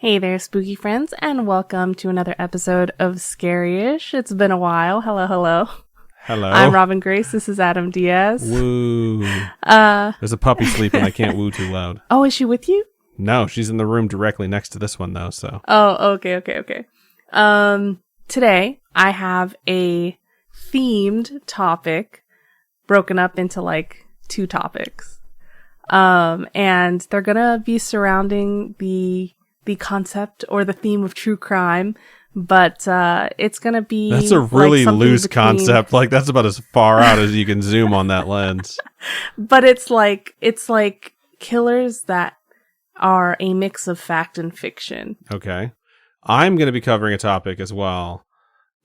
Hey there, spooky friends, and welcome to another episode of Scaryish. It's been a while. Hello. Hello. I'm Robin Grace. This is Adam Diaz. Woo. There's a puppy sleeping. I can't woo too loud. Oh, is she with you? No, she's in the room directly next to this one, though, so. Oh, okay. Today, I have a themed topic broken up into, like, 2 topics. And they're gonna be surrounding the concept or the theme of true crime, but it's gonna be that's a really like loose concept. Like that's about as far out as you can zoom on that lens. But it's like killers that are a mix of fact and fiction. Okay. I'm gonna be covering a topic as well,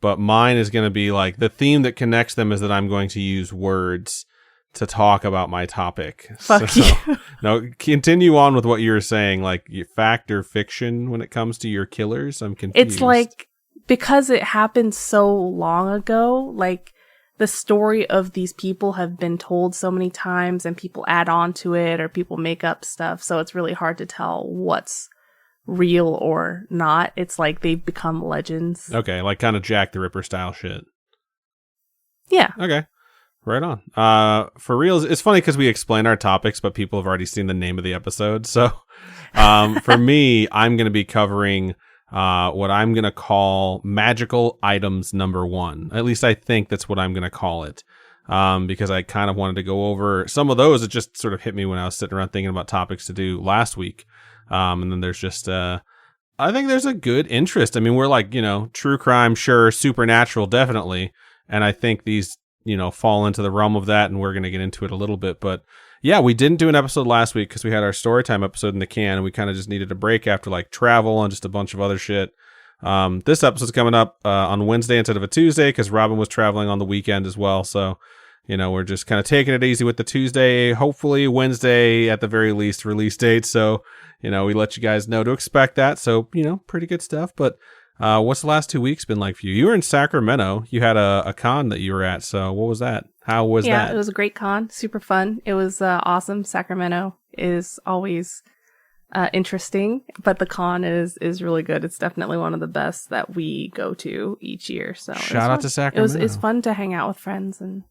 but mine is gonna be like the theme that connects them is that I'm going to use words to talk about my topic. Fuck you. No, continue on with what you were saying, like fact or fiction when it comes to your killers. I'm confused. It's like, because it happened so long ago, like the story of these people have been told so many times and people add on to it or people make up stuff. So it's really hard to tell what's real or not. It's like they've become legends. Okay, like kind of Jack the Ripper style shit. Yeah. Okay. Right on. For reals, it's funny because we explain our topics, but people have already seen the name of the episode. So, for me, I'm going to be covering what I'm going to call magical items number 1. At least I think that's what I'm going to call it. Because I kind of wanted to go over some of those. It just sort of hit me when I was sitting around thinking about topics to do last week. And then there's just, I think there's a good interest. I mean, we're like, true crime, sure, supernatural, definitely. And I think these fall into the realm of that, and we're going to get into it a little bit. But yeah, we didn't do an episode last week because we had our Storytime episode in the can, and we kind of just needed a break after like travel and just a bunch of other shit. This episode's coming up on Wednesday instead of a Tuesday because Robin was traveling on the weekend as well. So, we're just kind of taking it easy with the Tuesday, hopefully Wednesday at the very least release date. So, we let you guys know to expect that. So, pretty good stuff. But what's the last 2 weeks been like for you? You were in Sacramento. You had a con that you were at. So what was that? How was that? Yeah, it was a great con. Super fun. It was awesome. Sacramento is always interesting, but the con is really good. It's definitely one of the best that we go to each year. So shout out to Sacramento. It's fun to hang out with friends and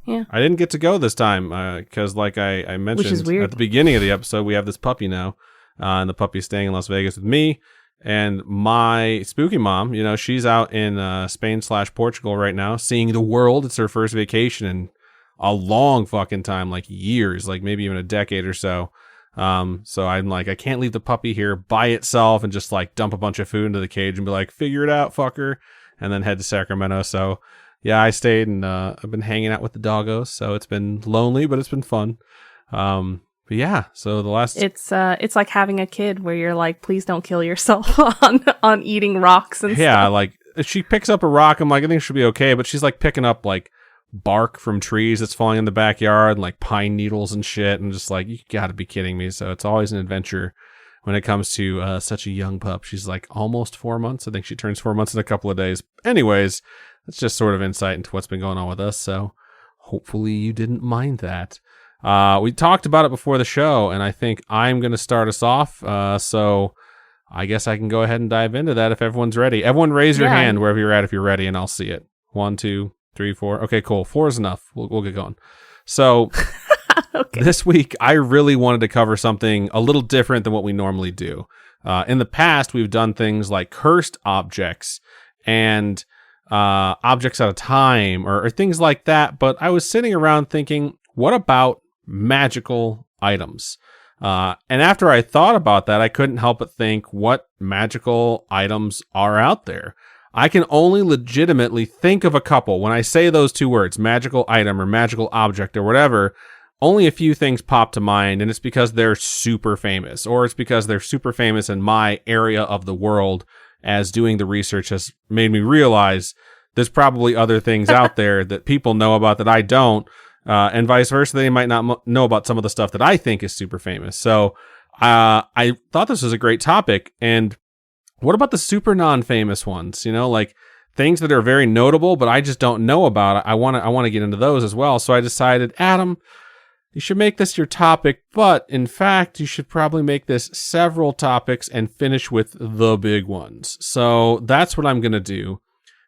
yeah. I didn't get to go this time because like I mentioned at the beginning of the episode, we have this puppy now, and the puppy's staying in Las Vegas with me. And my spooky mom, she's out in Spain/Portugal right now, seeing the world. It's her first vacation in a long fucking time, like years, like maybe even a decade or so. So I'm like, I can't leave the puppy here by itself and just like dump a bunch of food into the cage and be like, figure it out, fucker, and then head to Sacramento. So yeah, I stayed and I've been hanging out with the doggos. So it's been lonely, but it's been fun. But yeah, so the last it's like having a kid where you're like, please don't kill yourself on eating rocks and stuff. Yeah, like if she picks up a rock, I'm like, I think she'll be okay, but she's like picking up like bark from trees that's falling in the backyard, and, like pine needles and shit, and just like, you gotta be kidding me. So it's always an adventure when it comes to such a young pup. She's like almost 4 months. I think she turns 4 months in a couple of days. Anyways, that's just sort of insight into what's been going on with us. So hopefully you didn't mind that. We talked about it before the show, and I think I'm going to start us off. So I guess I can go ahead and dive into that if everyone's ready. Everyone raise your hand wherever you're at if you're ready, and I'll see it. 1, 2, 3, 4. Okay, cool. 4 is enough. We'll get going. So okay. This week, I really wanted to cover something a little different than what we normally do. In the past, we've done things like cursed objects and objects at a time or things like that. But I was sitting around thinking, what about magical items? And after I thought about that, I couldn't help but think, what magical items are out there? I can only legitimately think of a couple. When I say those 2 words, magical item or magical object or whatever, only a few things pop to mind, and it's because they're super famous, or it's because they're super famous in my area of the world, as doing the research has made me realize there's probably other things out there that people know about that I don't. And vice versa, they might not know about some of the stuff that I think is super famous. So I thought this was a great topic. And what about the super non-famous ones? Like things that are very notable, but I just don't know about it. I want to get into those as well. So I decided, Adam, you should make this your topic, but in fact, you should probably make this several topics and finish with the big ones. So that's what I'm going to do.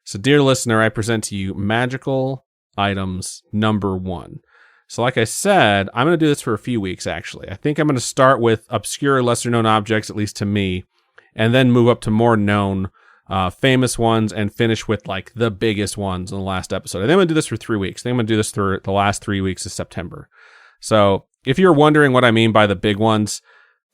So dear listener, I present to you magical items number 1. So like I said, I'm going to do this for a few weeks, actually. I think I'm going to start with obscure, lesser-known objects, at least to me, and then move up to more known, famous ones, and finish with like the biggest ones in the last episode. I think I'm going to do this for 3 weeks. I think I'm going to do this for the last 3 weeks of September. So if you're wondering what I mean by the big ones,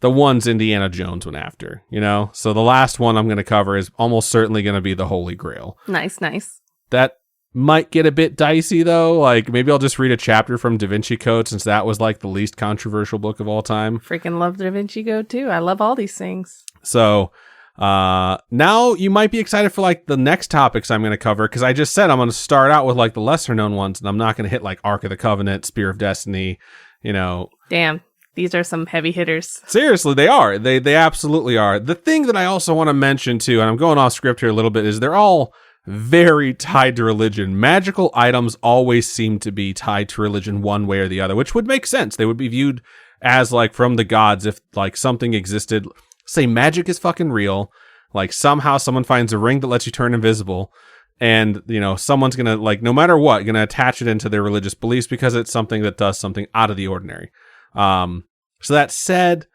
the ones Indiana Jones went after, you know? So the last one I'm going to cover is almost certainly going to be the Holy Grail. Nice, nice. That might get a bit dicey, though. Like, maybe I'll just read a chapter from Da Vinci Code, since that was, like, the least controversial book of all time. Freaking love Da Vinci Code, too. I love all these things. So, now you might be excited for, like, the next topics I'm going to cover, because I just said I'm going to start out with, like, the lesser-known ones, and I'm not going to hit, like, Ark of the Covenant, Spear of Destiny, you know. Damn. These are some heavy hitters. Seriously, they are. They absolutely are. The thing that I also want to mention, too, and I'm going off script here a little bit, is they're all very tied to religion. Magical items always seem to be tied to religion one way or the other, which would make sense. They would be viewed as like from the gods if like something existed. Say magic is fucking real. Like somehow someone finds a ring that lets you turn invisible, and you know someone's gonna like no matter what gonna attach it into their religious beliefs because it's something that does something out of the ordinary. So that said,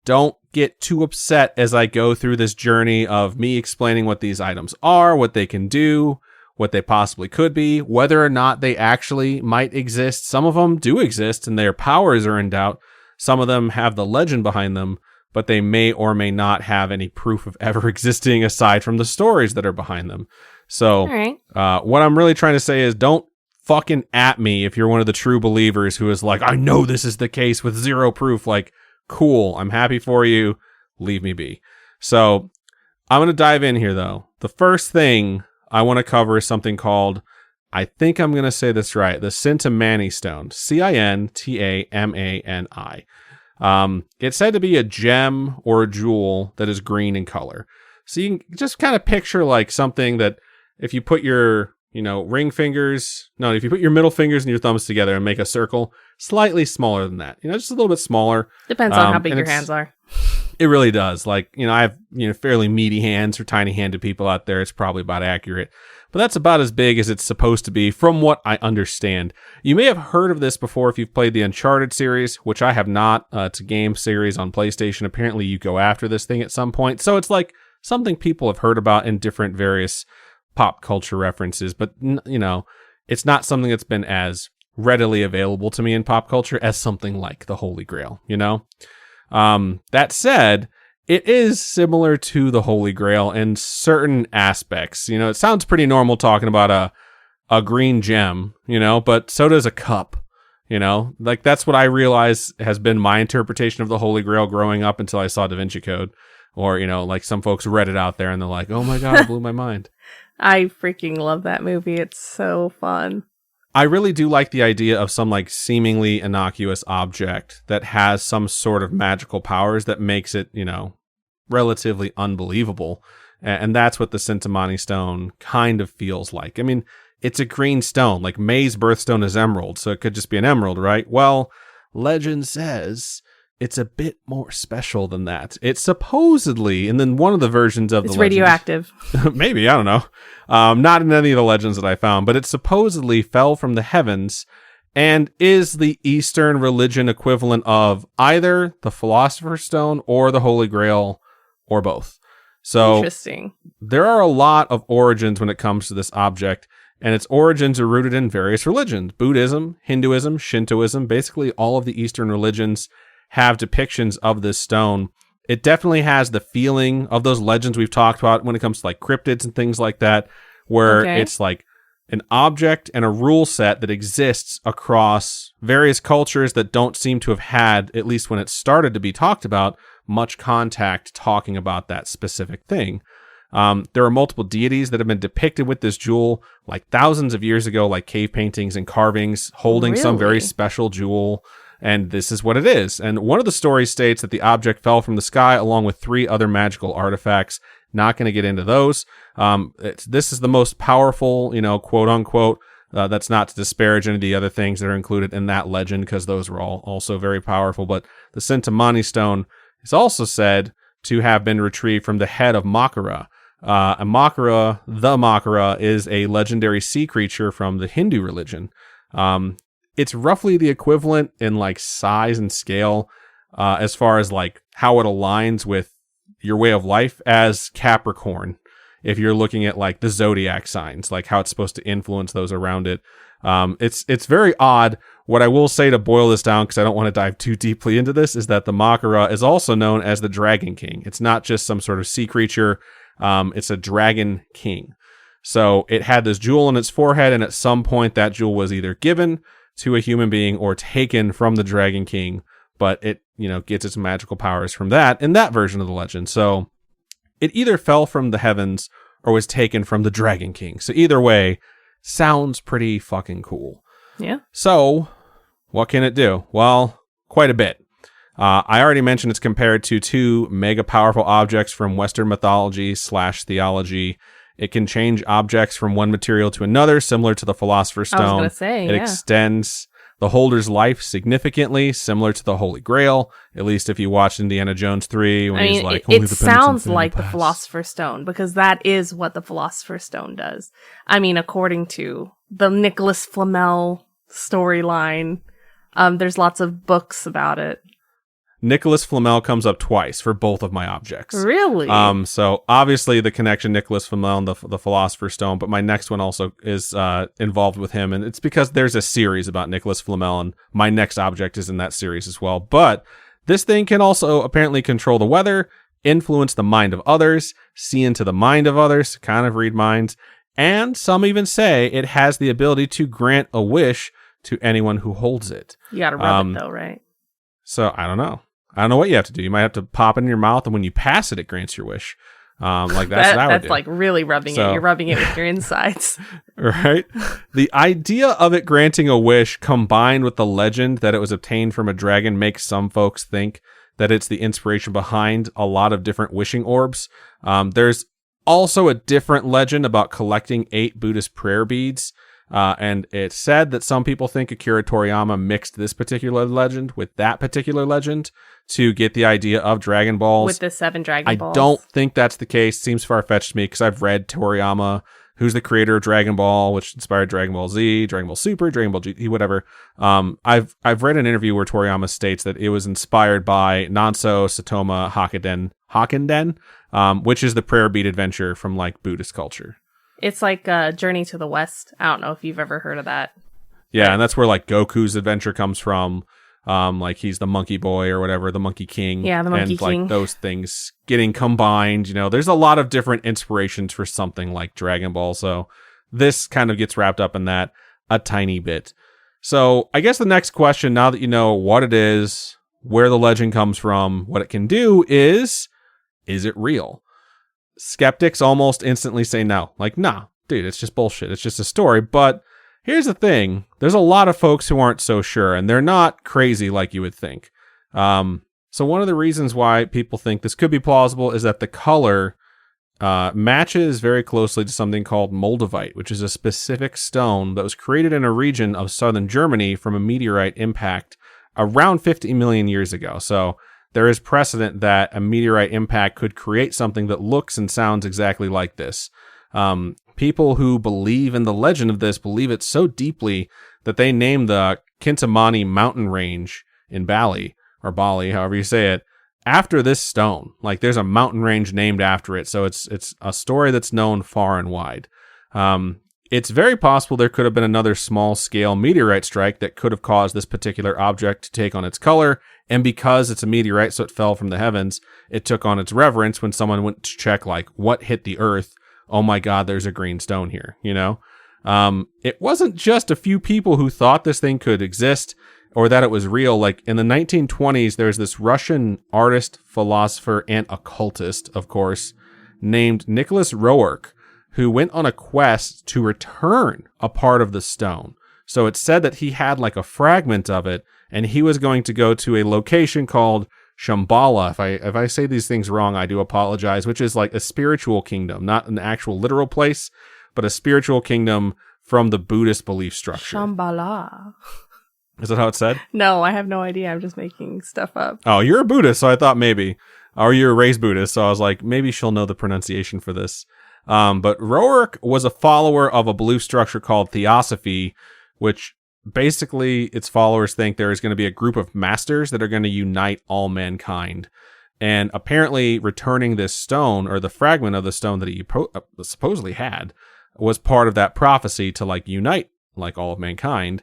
don't get too upset as I go through this journey of me explaining what these items are, what they can do, what they possibly could be, whether or not they actually might exist. Some of them do exist and their powers are in doubt. Some of them have the legend behind them, but they may or may not have any proof of ever existing aside from the stories that are behind them. So what I'm really trying to say is don't fucking at me if you're one of the true believers who is like, I know this is the case with zero proof. Like, cool, I'm happy for you. Leave me be. So I'm going to dive in here, though. The first thing I want to cover is something called, I think I'm going to say this right, the Cintamani Stone. Cintamani. It's said to be a gem or a jewel that is green in color. So you can just kind of picture like something that if you put your, you know, if you put your middle fingers and your thumbs together and make a circle, slightly smaller than that. You know, just a little bit smaller. Depends on how big your hands are. It really does. Like, you know, I have, you know, fairly meaty hands for tiny-handed people out there. It's probably about accurate. But that's about as big as it's supposed to be from what I understand. You may have heard of this before if you've played the Uncharted series, which I have not. It's a game series on PlayStation. Apparently you go after this thing at some point. So it's like something people have heard about in different various pop culture references. But, you know, it's not something that's been as readily available to me in pop culture as something like the Holy Grail, you know? That said, it is similar to the Holy Grail in certain aspects. You know, it sounds pretty normal talking about a green gem, you know, but so does a cup, you know? Like, that's what I realize has been my interpretation of the Holy Grail growing up until I saw Da Vinci Code. Or, you know, like some folks read it out there and they're like, oh my God, it blew my mind. I freaking love that movie. It's so fun. I really do like the idea of some like seemingly innocuous object that has some sort of magical powers that makes it, you know, relatively unbelievable. And that's what the Cintamani Stone kind of feels like. I mean, it's a green stone. Like May's birthstone is emerald, so it could just be an emerald, right? Well, legend says it's a bit more special than that. It's supposedly, and then one of the versions of it's the legends, radioactive. Maybe, I don't know. Not in any of the legends that I found, but it supposedly fell from the heavens and is the Eastern religion equivalent of either the Philosopher's Stone or the Holy Grail or both. So interesting. There are a lot of origins when it comes to this object, and its origins are rooted in various religions. Buddhism, Hinduism, Shintoism, basically all of the Eastern religions have depictions of this stone. It definitely has the feeling of those legends we've talked about when it comes to like cryptids and things like that, where it's like an object and a rule set that exists across various cultures that don't seem to have had, at least when it started to be talked about, much contact talking about that specific thing. There are multiple deities that have been depicted with this jewel like thousands of years ago, like cave paintings and carvings holding some very special jewel. And this is what it is. And one of the stories states that the object fell from the sky along with 3 other magical artifacts. Not going to get into those. This is the most powerful, you know, quote unquote, That's not to disparage any of the other things that are included in that legend, because those were all also very powerful. But the Sintamani stone is also said to have been retrieved from the head of Makara. And Makara, the Makara, is a legendary sea creature from the Hindu religion. It's roughly the equivalent in like size and scale, as far as like how it aligns with your way of life as Capricorn. If you're looking at like the zodiac signs, like how it's supposed to influence those around it. It's very odd. What I will say to boil this down, because I don't want to dive too deeply into this, is that the Makara is also known as the Dragon King. It's not just some sort of sea creature. It's a dragon king. So it had this jewel on its forehead, and at some point that jewel was either given to a human being or taken from the Dragon King, but it, gets its magical powers from that in that version of the legend. So it either fell from the heavens or was taken from the Dragon King. So either way, sounds pretty fucking cool. Yeah. So what can it do? Well, quite a bit. I already mentioned it's compared to two mega powerful objects from Western mythology / theology. It can change objects from one material to another, similar to the Philosopher's Stone. I was going to say, it extends the holder's life significantly, similar to the Holy Grail, at least if you watched Indiana Jones 3, when he's like, it sounds like the Philosopher's Stone, because that is what the Philosopher's Stone does. I mean, according to the Nicholas Flamel storyline, there's lots of books about it. Nicholas Flamel comes up twice for both of my objects. Really? So obviously the connection Nicholas Flamel and the Philosopher's Stone, but my next one also is involved with him, and it's because there's a series about Nicholas Flamel, and my next object is in that series as well. But this thing can also apparently control the weather, influence the mind of others, see into the mind of others, kind of read minds, and some even say it has the ability to grant a wish to anyone who holds it. You gotta rub it though, right? So I don't know what you have to do. You might have to pop it in your mouth, and when you pass it, it grants your wish. That's what I would do. That's like really rubbing it. You're rubbing it with your insides. Right? The idea of it granting a wish combined with the legend that it was obtained from a dragon makes some folks think that it's the inspiration behind a lot of different wishing orbs. There's also a different legend about collecting 8 Buddhist prayer beads. And it's said that some people think Akira Toriyama mixed this particular legend with that particular legend to get the idea of Dragon Balls. With the 7 Dragon Balls. I don't think that's the case. Seems far-fetched to me, because I've read Toriyama, who's the creator of Dragon Ball, which inspired Dragon Ball Z, Dragon Ball Super, Dragon Ball GT, whatever. I've read an interview where Toriyama states that it was inspired by Nanso Satoma Hakenden, which is the prayer bead adventure from like Buddhist culture. It's like Journey to the West. I don't know if you've ever heard of that. Yeah, and that's where like Goku's adventure comes from. Like he's the monkey boy or whatever, the monkey king. Yeah, the monkey king. And like those things getting combined, there's a lot of different inspirations for something like Dragon Ball. So this kind of gets wrapped up in that a tiny bit. So I guess the next question, now that you know what it is, where the legend comes from, what it can do is it real? Skeptics almost instantly say no. Like, nah, dude, it's just bullshit. It's just a story. But here's the thing. There's a lot of folks who aren't so sure, and they're not crazy like you would think. So one of the reasons why people think this could be plausible is that the color matches very closely to something called Moldavite, which is a specific stone that was created in a region of southern Germany from a meteorite impact around 50 million years ago. So there is precedent that a meteorite impact could create something that looks and sounds exactly like this. People who believe in the legend of this believe it so deeply that they name the Kintamani mountain range in Bali, or Bali, however you say it, after this stone. Like there's a mountain range named after it. So it's a story that's known far and wide. It's very possible there could have been another small-scale meteorite strike that could have caused this particular object to take on its color, and because it's a meteorite, so it fell from the heavens, it took on its reverence when someone went to check, like, what hit the earth? Oh my god, there's a green stone here, It wasn't just a few people who thought this thing could exist, or that it was real. Like, in the 1920s, there's this Russian artist, philosopher, and occultist, of course, named Nicholas Roerch, who went on a quest to return a part of the stone. So it's said that he had like a fragment of it, and he was going to go to a location called Shambhala. If I say these things wrong, I do apologize, which is like a spiritual kingdom, not an actual literal place, but a spiritual kingdom from the Buddhist belief structure. Shambhala. Is that how it's said? No, I have no idea. I'm just making stuff up. Oh, you're a Buddhist, so I thought maybe. Or you're a raised Buddhist, so I was like, maybe she'll know the pronunciation for this. But Roark was a follower of a belief structure called Theosophy, which basically its followers think there is going to be a group of masters that are going to unite all mankind. And apparently returning this stone, or the fragment of the stone that he supposedly had, was part of that prophecy to like unite like all of mankind.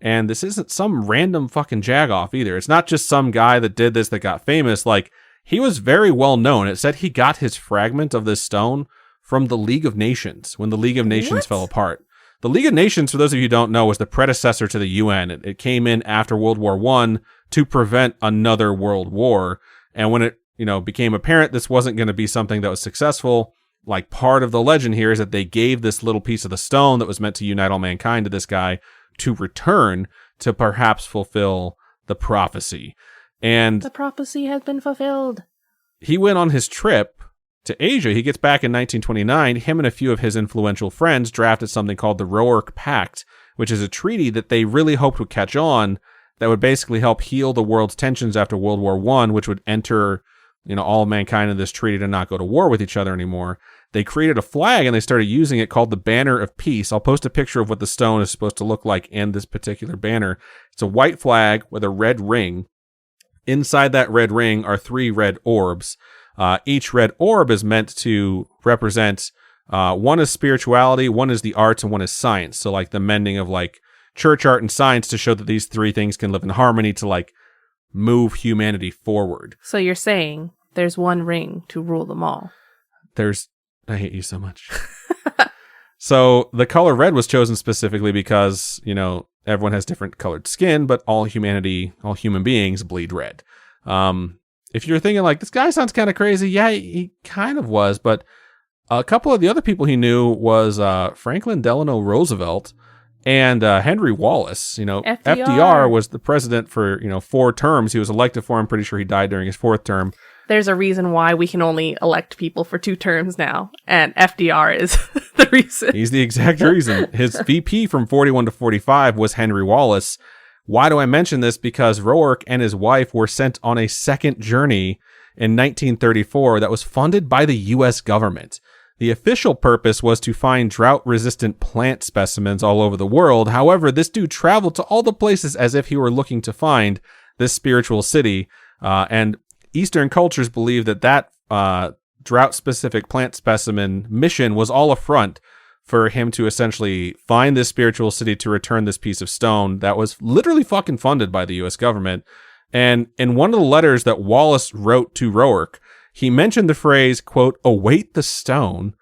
And this isn't some random fucking jagoff either. It's not just some guy that did this that got famous. Like, he was very well known. It said he got his fragment of this stone from the League of Nations when the League of Nations fell apart. The League of Nations, for those of you who don't know, was the predecessor to the UN. It came in after World War I to prevent another world war. And when it, became apparent this wasn't going to be something that was successful, like, part of the legend here is that they gave this little piece of the stone that was meant to unite all mankind to this guy to return to perhaps fulfill the prophecy. And the prophecy has been fulfilled. He went on his trip to Asia. He gets back in 1929. Him and a few of his influential friends drafted something called the Roark Pact, which is a treaty that they really hoped would catch on, that would basically help heal the world's tensions after World War I, which would enter, all of mankind in this treaty to not go to war with each other anymore. They created a flag and they started using it called the Banner of Peace. I'll post a picture of what the stone is supposed to look like in this particular banner. It's a white flag with a red ring. Inside that red ring are 3 red orbs. Each red orb is meant to represent, one is spirituality, one is the arts, and one is science. So like the mending of like church art and science to show that these 3 things can live in harmony to like move humanity forward. So you're saying there's one ring to rule them all. I hate you so much. So the color red was chosen specifically because, everyone has different colored skin, but all human beings bleed red. If you're thinking like, this guy sounds kind of crazy, yeah, he kind of was, but a couple of the other people he knew was Franklin Delano Roosevelt and Henry Wallace. FDR was the president for 4 terms. He was elected for. I'm pretty sure he died during his 4th term. There's a reason why we can only elect people for 2 terms now, and FDR is the reason. He's the exact reason. His VP from 41 to 45 was Henry Wallace. Why do I mention this? Because Roark and his wife were sent on a second journey in 1934 that was funded by the U.S. government. The official purpose was to find drought-resistant plant specimens all over the world. However, this dude traveled to all the places as if he were looking to find this spiritual city, and Eastern cultures believe that drought-specific plant specimen mission was all a front for him to essentially find this spiritual city to return this piece of stone that was literally fucking funded by the U.S. government. And in one of the letters that Wallace wrote to Roark, he mentioned the phrase, quote, await the stone.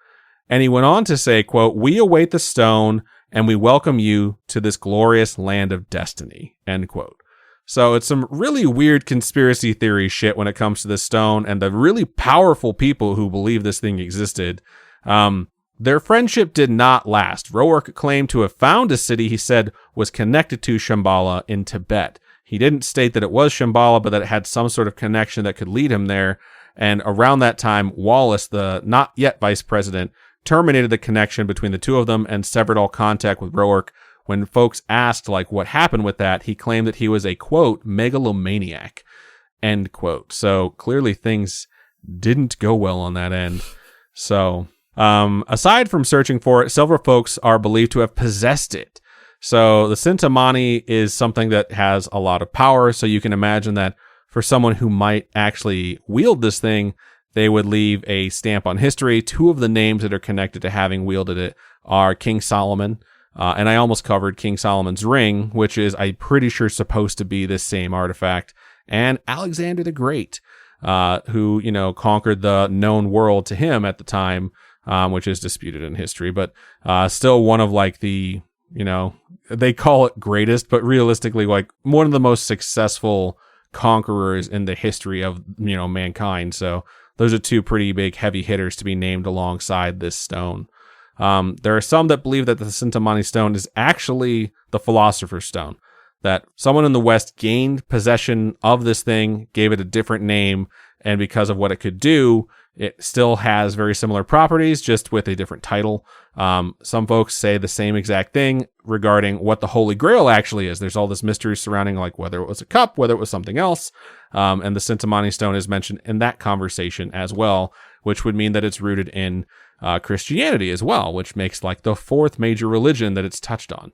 And he went on to say, quote, we await the stone and we welcome you to this glorious land of destiny, end quote. So it's some really weird conspiracy theory shit when it comes to this stone and the really powerful people who believe this thing existed. Their friendship did not last. Roark claimed to have found a city he said was connected to Shambhala in Tibet. He didn't state that it was Shambhala, but that it had some sort of connection that could lead him there. And around that time, Wallace, the not yet vice president, terminated the connection between the two of them and severed all contact with Roark. When folks asked, like, what happened with that, he claimed that he was a, quote, megalomaniac, end quote. So clearly things didn't go well on that end. So, aside from searching for it, several folks are believed to have possessed it. So the Sintamani is something that has a lot of power. So you can imagine that for someone who might actually wield this thing, they would leave a stamp on history. 2 of the names that are connected to having wielded it are King Solomon. And I almost covered King Solomon's ring, which is, I'm pretty sure, supposed to be this same artifact. And Alexander the Great, who, conquered the known world to him at the time, which is disputed in history. But still one of, like, the, they call it greatest, but realistically, like, one of the most successful conquerors in the history of, mankind. So those are 2 pretty big heavy hitters to be named alongside this stone. There are some that believe that the Sintamani stone is actually the Philosopher's Stone, that someone in the West gained possession of this thing, gave it a different name, and because of what it could do, It still has very similar properties, just with a different title. Some folks say the same exact thing regarding what the Holy Grail actually is. There's all this mystery surrounding like whether it was a cup, whether it was something else. And the Sintamani stone is mentioned in that conversation as well, which would mean that it's rooted in Christianity as well, which makes like the fourth major religion that it's touched on.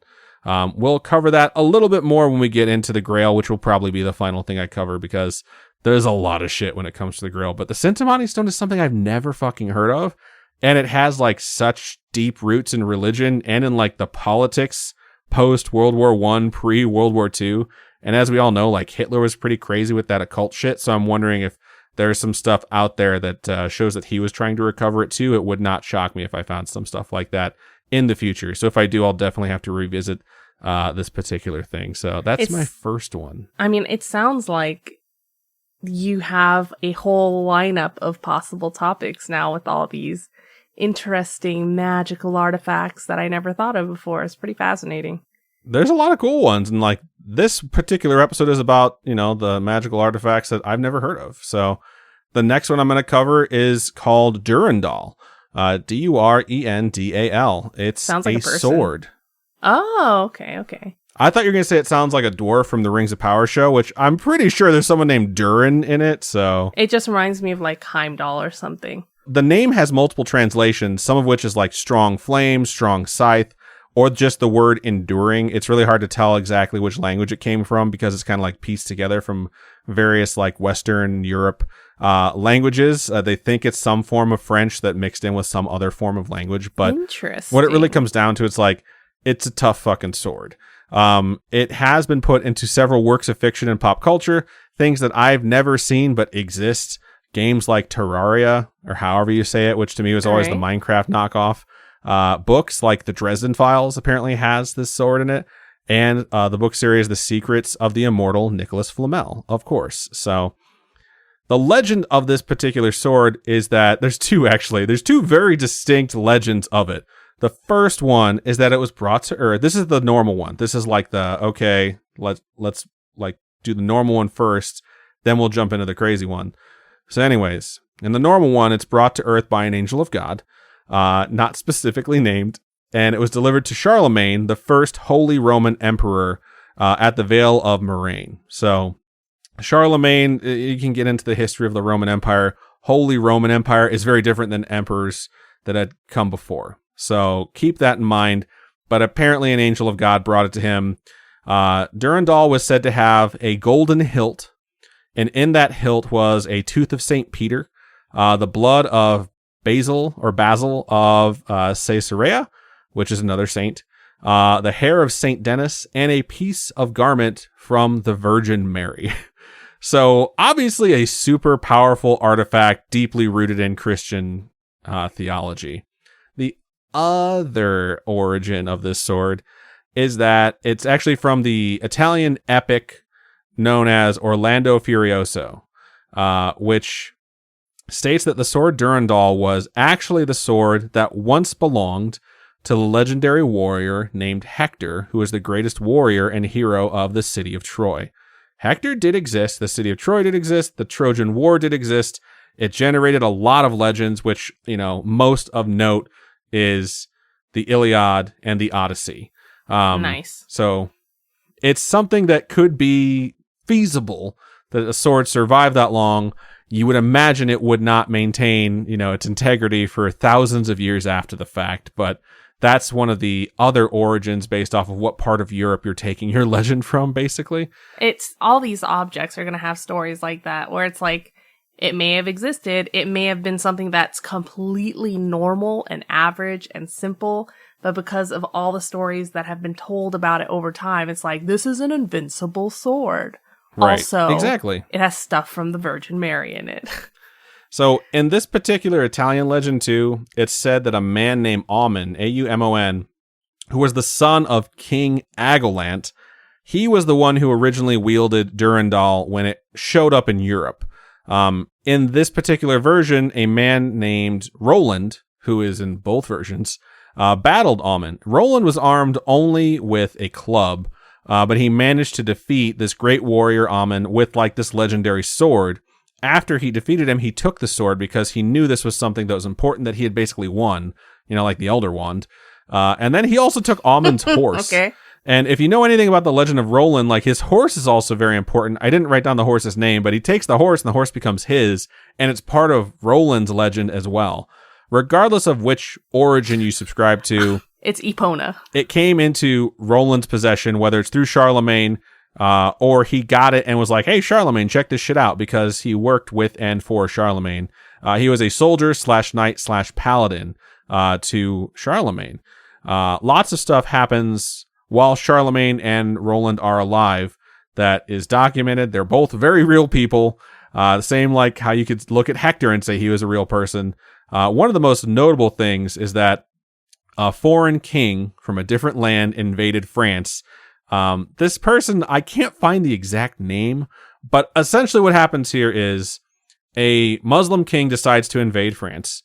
We'll cover that a little bit more when we get into the Grail, which will probably be the final thing I cover because there's a lot of shit when it comes to the Grail. But the Sintamani stone is something I've never fucking heard of. And it has like such deep roots in religion and in like the politics post World War I, pre World War II. And as we all know, like Hitler was pretty crazy with that occult shit. So I'm wondering if there's some stuff out there that shows that he was trying to recover it too. It would not shock me if I found some stuff like that in the future. So if I do, I'll definitely have to revisit this particular thing. So that's my first one. I mean, it sounds like you have a whole lineup of possible topics now with all these interesting magical artifacts that I never thought of before. It's pretty fascinating. There's a lot of cool ones, and like this particular episode is about, you know, the magical artifacts that I've never heard of. So the next one I'm going to cover is called Durandal. Durendal. It sounds like a sword. Oh, okay. I thought you were going to say it sounds like a dwarf from the Rings of Power show, which I'm pretty sure there's someone named Durin in it, so... It just reminds me of, like, Heimdall or something. The name has multiple translations, some of which is, like, strong flame, strong scythe, or just the word enduring. It's really hard to tell exactly which language it came from because it's kind of, like, pieced together from various, like, Western Europe languages. They think it's some form of French that mixed in with some other form of language, but what it really comes down to, it's like, it's a tough fucking sword. It has been put into several works of fiction and pop culture, things that I've never seen but exist. Games like Terraria, or however you say it, which to me was always the Minecraft knockoff. Books like the Dresden Files apparently has this sword in it. And the book series The Secrets of the Immortal Nicholas Flamel, of course. So the legend of this particular sword is that there's two very distinct legends of it. The first one is that it was brought to Earth. This is the normal one. This is like let's like do the normal one first, then we'll jump into the crazy one. So anyways, in the normal one, it's brought to Earth by an angel of God, not specifically named, and it was delivered to Charlemagne, the first Holy Roman Emperor, at the Vale of Moraine. So Charlemagne, you can get into the history of the Roman Empire. Holy Roman Empire is very different than emperors that had come before. So keep that in mind. But apparently an angel of God brought it to him. Durandal was said to have a golden hilt, and in that hilt was a tooth of St. Peter, the blood of Basil of Caesarea, which is another saint, the hair of St. Denis, and a piece of garment from the Virgin Mary. So obviously a super powerful artifact, deeply rooted in Christian theology. The other origin of this sword is that it's actually from the Italian epic known as Orlando Furioso, which states that the sword Durandal was actually the sword that once belonged to the legendary warrior named Hector, who was the greatest warrior and hero of the city of Troy. Hector did exist, the city of Troy did exist, the Trojan War did exist. It generated a lot of legends, which, you know, most of note is the Iliad and the Odyssey. Nice. So it's something that could be feasible that a sword survived that long. You would imagine it would not maintain, you know, its integrity for thousands of years after the fact, but that's one of the other origins based off of what part of Europe you're taking your legend from, basically. It's all these objects are going to have stories like that where it's like, it may have existed. It may have been something that's completely normal and average and simple, but because of all the stories that have been told about it over time, it's like, this is an invincible sword. Right. Also, exactly. It has stuff from the Virgin Mary in it. So in this particular Italian legend too, it's said that a man named Aumon, Aumon, who was the son of King Agolant, he was the one who originally wielded Durandal when it showed up in Europe. In this particular version, a man named Roland, who is in both versions, battled Aumon. Roland was armed only with a club, but he managed to defeat this great warrior Aumon with like this legendary sword. after he defeated him, he took the sword because he knew this was something that was important, that he had basically won, like the Elder Wand. And then he also took Amun's horse. Okay. And if you know anything about the legend of Roland, like his horse is also very important. I didn't write down the horse's name, but he takes the horse and the horse becomes his, and it's part of Roland's legend as well. Regardless of which origin you subscribe to, it's Epona. It came into Roland's possession, whether it's through Charlemagne, or he got it and was like, hey, Charlemagne, check this shit out, because he worked with and for Charlemagne. He was a soldier / knight / paladin to Charlemagne. Lots of stuff happens while Charlemagne and Roland are alive that is documented. They're both very real people. The same like how you could look at Hector and say he was a real person. One of the most notable things is that a foreign king from a different land invaded France. This person, I can't find the exact name, but essentially what happens here is a Muslim king decides to invade France,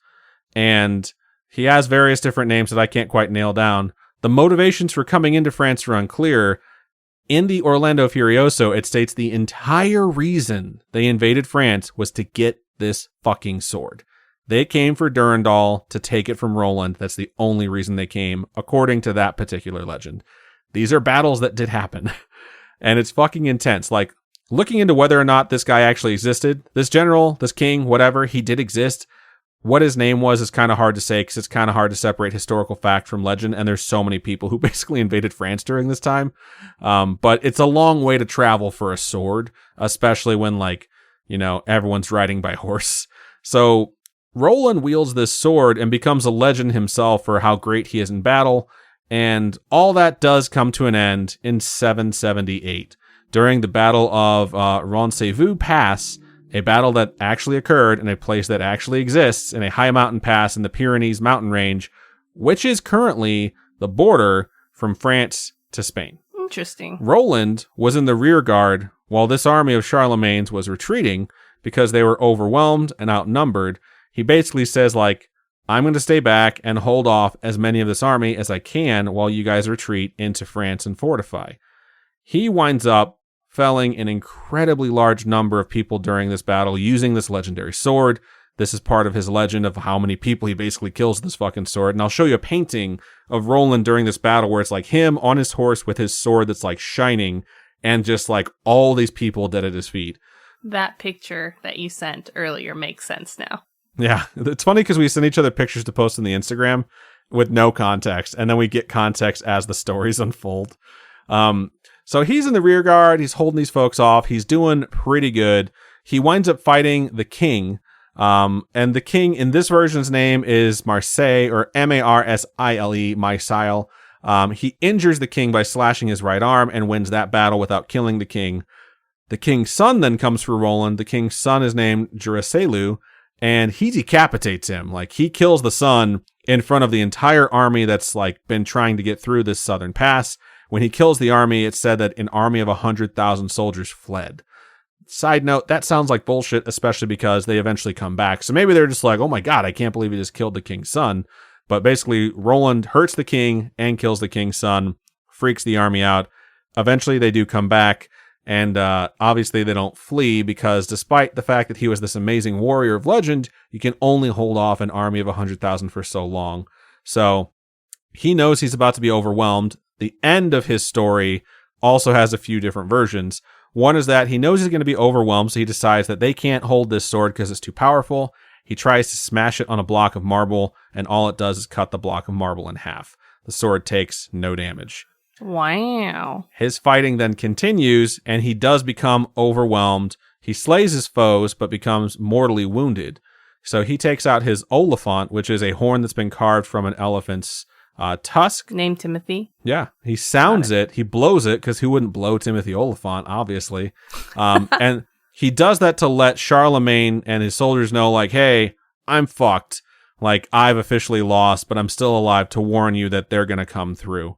and he has various different names that I can't quite nail down. The motivations for coming into France are unclear. In the Orlando Furioso, it states the entire reason they invaded France was to get this fucking sword. They came for Durandal to take it from Roland. That's the only reason they came, according to that particular legend. These are battles that did happen. And it's fucking intense. Like, looking into whether or not this guy actually existed, this general, this king, whatever, he did exist. What his name was is kind of hard to say because it's kind of hard to separate historical fact from legend. And there's so many people who basically invaded France during this time. But it's a long way to travel for a sword, especially when, like, everyone's riding by horse. So Roland wields this sword and becomes a legend himself for how great he is in battle. And all that does come to an end in 778 during the Battle of Roncesvalles Pass, a battle that actually occurred in a place that actually exists in a high mountain pass in the Pyrenees mountain range, which is currently the border from France to Spain. Interesting. Roland was in the rear guard while this army of Charlemagne's was retreating because they were overwhelmed and outnumbered. He basically says, like, I'm going to stay back and hold off as many of this army as I can while you guys retreat into France and fortify. He winds up felling an incredibly large number of people during this battle using this legendary sword. This is part of his legend of how many people he basically kills with this fucking sword. And I'll show you a painting of Roland during this battle where it's like him on his horse with his sword that's like shining and just like all these people dead at his feet. That picture that you sent earlier makes sense now. Yeah, it's funny because we send each other pictures to post on the Instagram with no context, and then we get context as the stories unfold. So he's in the rear guard, he's holding these folks off, he's doing pretty good. He winds up fighting the king, and the king in this version's name is Marseille, or Marsile, Marseille. He injures the king by slashing his right arm and wins that battle without killing the king. The king's son then comes for Roland. The king's son is named Juraselu, and he decapitates him. Like, he kills the son in front of the entire army that's like been trying to get through this southern pass. When he kills the army, it's said that an army of 100,000 soldiers fled. Side note, that sounds like bullshit, especially because they eventually come back. So maybe they're just like, oh my god, I can't believe he just killed the king's son. But basically, Roland hurts the king and kills the king's son, freaks the army out. Eventually, they do come back. And obviously they don't flee because despite the fact that he was this amazing warrior of legend, you can only hold off an army of 100,000 for so long. So he knows he's about to be overwhelmed. The end of his story also has a few different versions. One is that he knows he's going to be overwhelmed, so he decides that they can't hold this sword because it's too powerful. He tries to smash it on a block of marble, and all it does is cut the block of marble in half. The sword takes no damage. Wow. His fighting then continues, and he does become overwhelmed. He slays his foes, but becomes mortally wounded. So he takes out his Oliphant, which is a horn that's been carved from an elephant's tusk. Named Timothy. Yeah. He sounds it. He blows it, because who wouldn't blow Timothy Oliphant, obviously. And he does that to let Charlemagne and his soldiers know, like, hey, I'm fucked. Like, I've officially lost, but I'm still alive to warn you that they're going to come through.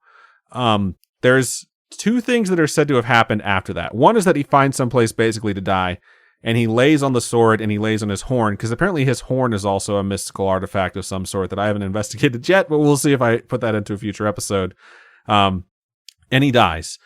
There's two things that are said to have happened after that. One is that he finds someplace basically to die, and he lays on the sword and he lays on his horn, because apparently his horn is also a mystical artifact of some sort that I haven't investigated yet, but we'll see if I put that into a future episode. And he dies.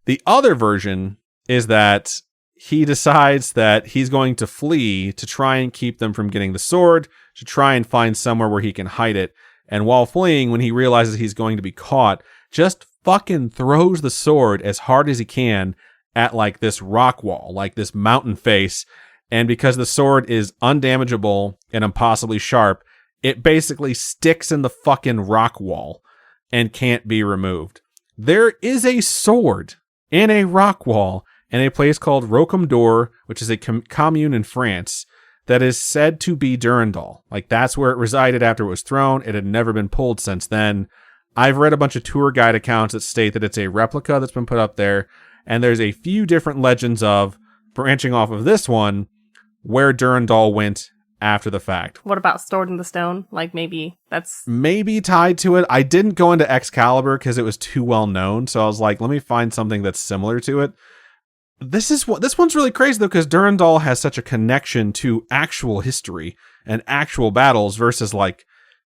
The other version is that he decides that he's going to flee to try and keep them from getting the sword, to try and find somewhere where he can hide it. And while fleeing, when he realizes he's going to be caught, just fucking throws the sword as hard as he can at like this rock wall, like this mountain face. And because the sword is undamageable and impossibly sharp, it basically sticks in the fucking rock wall and can't be removed. There is a sword in a rock wall in a place called Rocamadour, which is a commune in France, that is said to be Durandal. Like, that's where it resided after it was thrown. It had never been pulled since then. I've read a bunch of tour guide accounts that state that it's a replica that's been put up there, and there's a few different legends of, branching off of this one, where Durandal went after the fact. What about Stored in the Stone? Like, maybe that's... Maybe tied to it. I didn't go into Excalibur because it was too well known, so I was like, let me find something that's similar to it. This one's really crazy, though, because Durandal has such a connection to actual history and actual battles versus, like,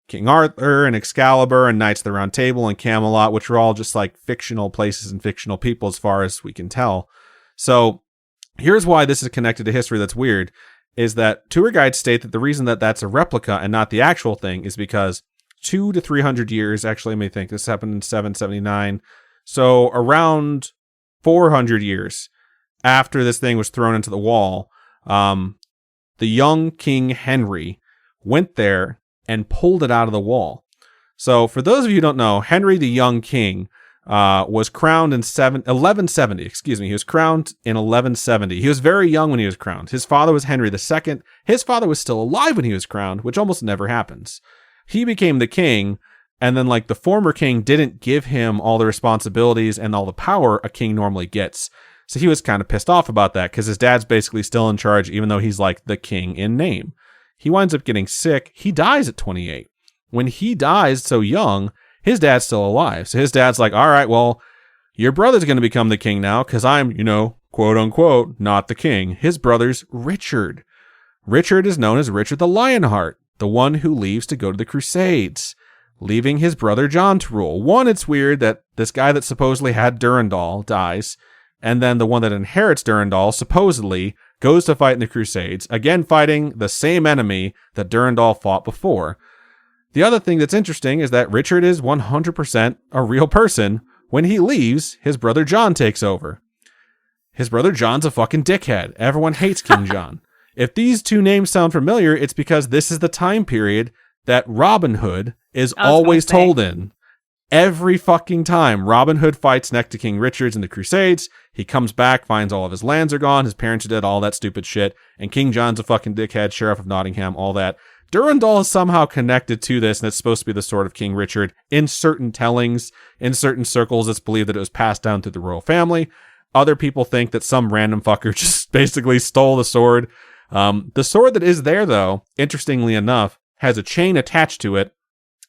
King Arthur and Excalibur and Knights of the Round Table and Camelot, which are all just, like, fictional places and fictional people as far as we can tell. So here's why this is connected to history that's weird, is that tour guides state that the reason that that's a replica and not the actual thing is because 200 to 300 years, actually, let me think, this happened in 779, so around 400 years after this thing was thrown into the wall, the young King Henry went there and pulled it out of the wall. So for those of you who don't know, Henry the Young King was crowned in 1170. He was crowned in 1170. He was very young when he was crowned. His father was Henry II. His father was still alive when he was crowned, which almost never happens. He became the king, and then like the former king didn't give him all the responsibilities and all the power a king normally gets. So he was kind of pissed off about that because his dad's basically still in charge, even though he's like the king in name. He winds up getting sick. He dies at 28. When he dies so young, his dad's still alive. So his dad's like, all right, well, your brother's going to become the king now because I'm, quote unquote, not the king. His brother's Richard. Richard is known as Richard the Lionheart, the one who leaves to go to the Crusades, leaving his brother John to rule. One, it's weird that this guy that supposedly had Durandal dies, and then the one that inherits Durandal supposedly goes to fight in the Crusades, again fighting the same enemy that Durandal fought before. The other thing that's interesting is that Richard is 100% a real person. When he leaves, his brother John takes over. His brother John's a fucking dickhead. Everyone hates King John. If these two names sound familiar, it's because this is the time period that Robin Hood is always told in. Every fucking time Robin Hood fights next to King Richard's in the Crusades, he comes back, finds all of his lands are gone, his parents are dead, all that stupid shit, and King John's a fucking dickhead, Sheriff of Nottingham, all that. Durandal is somehow connected to this, and it's supposed to be the sword of King Richard. In certain tellings, in certain circles, it's believed that it was passed down through the royal family. Other people think that some random fucker just basically stole the sword. The sword that is there, though, interestingly enough, has a chain attached to it.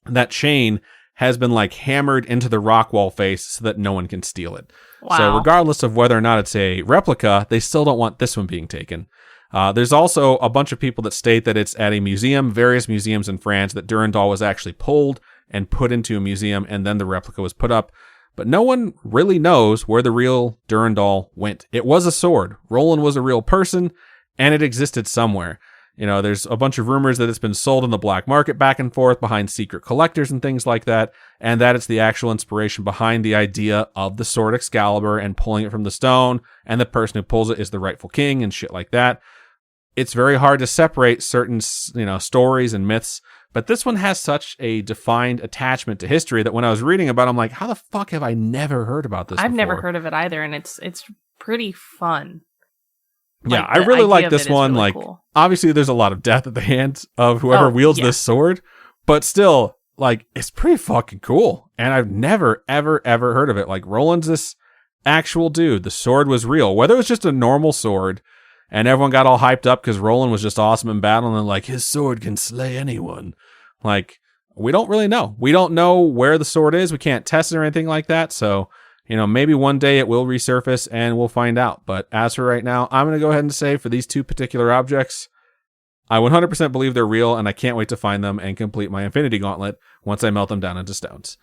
That chain has been like hammered into the rock wall face so that no one can steal it. Wow. So regardless of whether or not it's a replica, they still don't want this one being taken. There's also a bunch of people that state that it's at a museum, various museums in France, that Durandal was actually pulled and put into a museum, and then the replica was put up. But no one really knows where the real Durandal went. It was a sword. Roland was a real person, and it existed somewhere. There's a bunch of rumors that it's been sold in the black market back and forth behind secret collectors and things like that, and that it's the actual inspiration behind the idea of the sword Excalibur and pulling it from the stone, and the person who pulls it is the rightful king and shit like that. It's very hard to separate certain, stories and myths, but this one has such a defined attachment to history that when I was reading about it, I'm like, how the fuck have I never heard about this I've before? never heard of it either, and it's pretty fun. Yeah, I really like this one. Really cool. Obviously, there's a lot of death at the hands of whoever wields this sword, but still, it's pretty fucking cool. And I've never, ever, ever heard of it. Roland's this actual dude. The sword was real. Whether it was just a normal sword, and everyone got all hyped up because Roland was just awesome in battle, and his sword can slay anyone. We don't really know. We don't know where the sword is. We can't test it or anything like that, so... maybe one day it will resurface and we'll find out. But as for right now, I'm going to go ahead and say for these two particular objects, I 100% believe they're real, and I can't wait to find them and complete my Infinity Gauntlet once I melt them down into stones.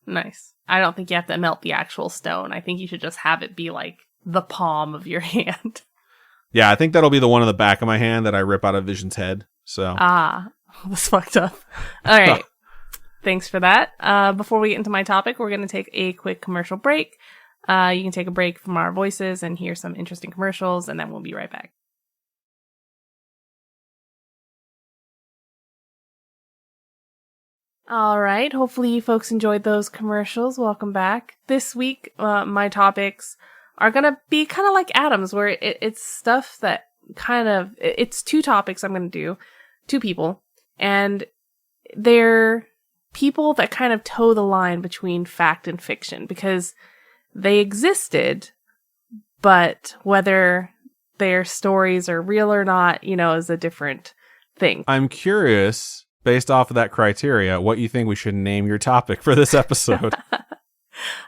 Nice. I don't think you have to melt the actual stone. I think you should just have it be the palm of your hand. Yeah, I think that'll be the one in the back of my hand that I rip out of Vision's head. So That's fucked up. All right. Thanks for that. Before we get into my topic, we're going to take a quick commercial break. You can take a break from our voices and hear some interesting commercials, and then we'll be right back. All right. Hopefully you folks enjoyed those commercials. Welcome back. This week, my topics are going to be kind of like Adam's, where it's stuff that it's two topics I'm going to do, two people, and they're people that kind of toe the line between fact and fiction because they existed, but whether their stories are real or not, is a different thing. I'm curious, based off of that criteria, what you think we should name your topic for this episode.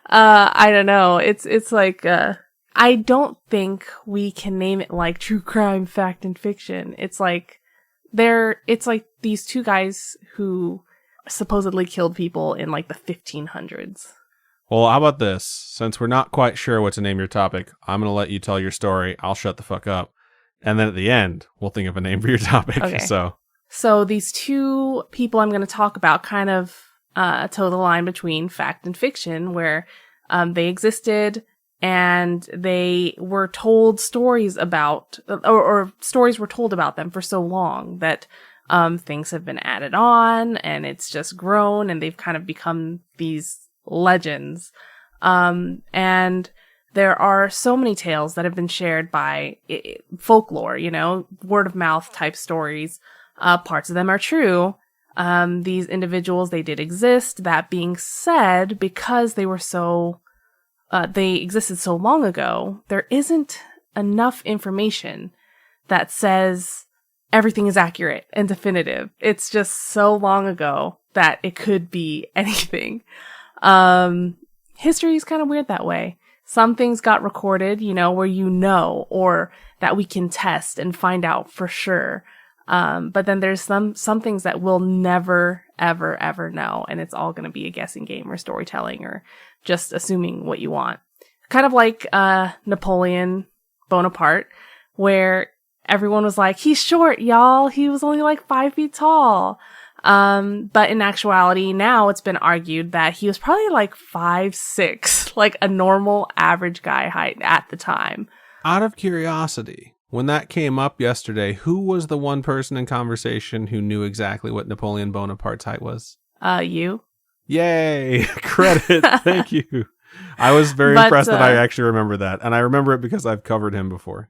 I don't know. It's like, I don't think we can name it like true crime, fact, and fiction. It's like these two guys who supposedly killed people in like the 1500s. Well, how about this? Since we're not quite sure what to name your topic, I'm going to let you tell your story. I'll shut the fuck up. And then at the end, we'll think of a name for your topic. Okay. So these two people I'm going to talk about kind of toe the line between fact and fiction, where they existed and they were told stories about, or stories were told about them for so long that things have been added on and it's just grown and they've kind of become these legends. And there are so many tales that have been shared by folklore, word of mouth type stories. Parts of them are true. These individuals, they did exist. That being said, because they existed so long ago, there isn't enough information that says everything is accurate and definitive. It's just so long ago that it could be anything. History is kind of weird that way. Some things got recorded, where or that we can test and find out for sure. But then there's some things that we'll never, ever, ever know. And it's all going to be a guessing game or storytelling or just assuming what you want. Kind of like Napoleon Bonaparte, where everyone was like, he's short, y'all. He was only like 5 feet tall. But in actuality, now it's been argued that he was probably like 5'6", like a normal average guy height at the time. Out of curiosity, when that came up yesterday, who was the one person in conversation who knew exactly what Napoleon Bonaparte's height was? You. Yay! Credit. Thank you. I was very impressed that I actually remember that. And I remember it because I've covered him before.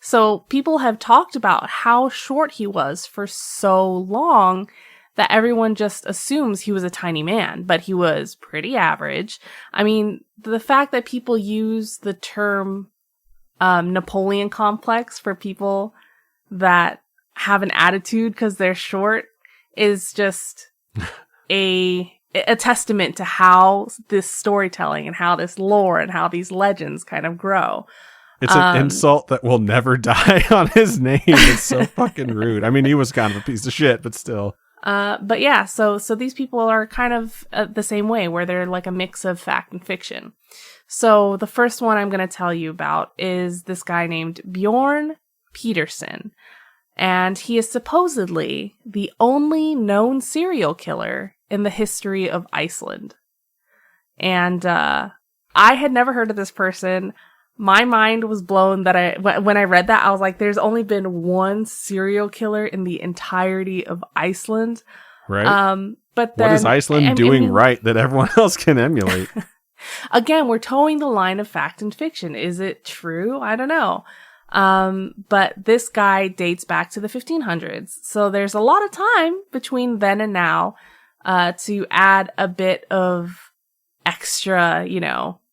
So people have talked about how short he was for so long that everyone just assumes he was a tiny man, but he was pretty average. I mean, the fact that people use the term Napoleon complex for people that have an attitude because they're short is just a testament to how this storytelling and how this lore and how these legends kind of grow. It's an insult that will never die on his name. It's so fucking rude. I mean, he was kind of a piece of shit, but still. But yeah, so these people are kind of the same way, where they're like a mix of fact and fiction. So the first one I'm going to tell you about is this guy named Bjorn Peterson. And he is supposedly the only known serial killer in the history of Iceland. And I had never heard of this person. My mind was blown that when I read that, I was like, there's only been one serial killer in the entirety of Iceland. Right. But then, what is Iceland doing right that everyone else can emulate? Again, we're towing the line of fact and fiction. Is it true? I don't know. But this guy dates back to the 1500s. So there's a lot of time between then and now, to add a bit of extra,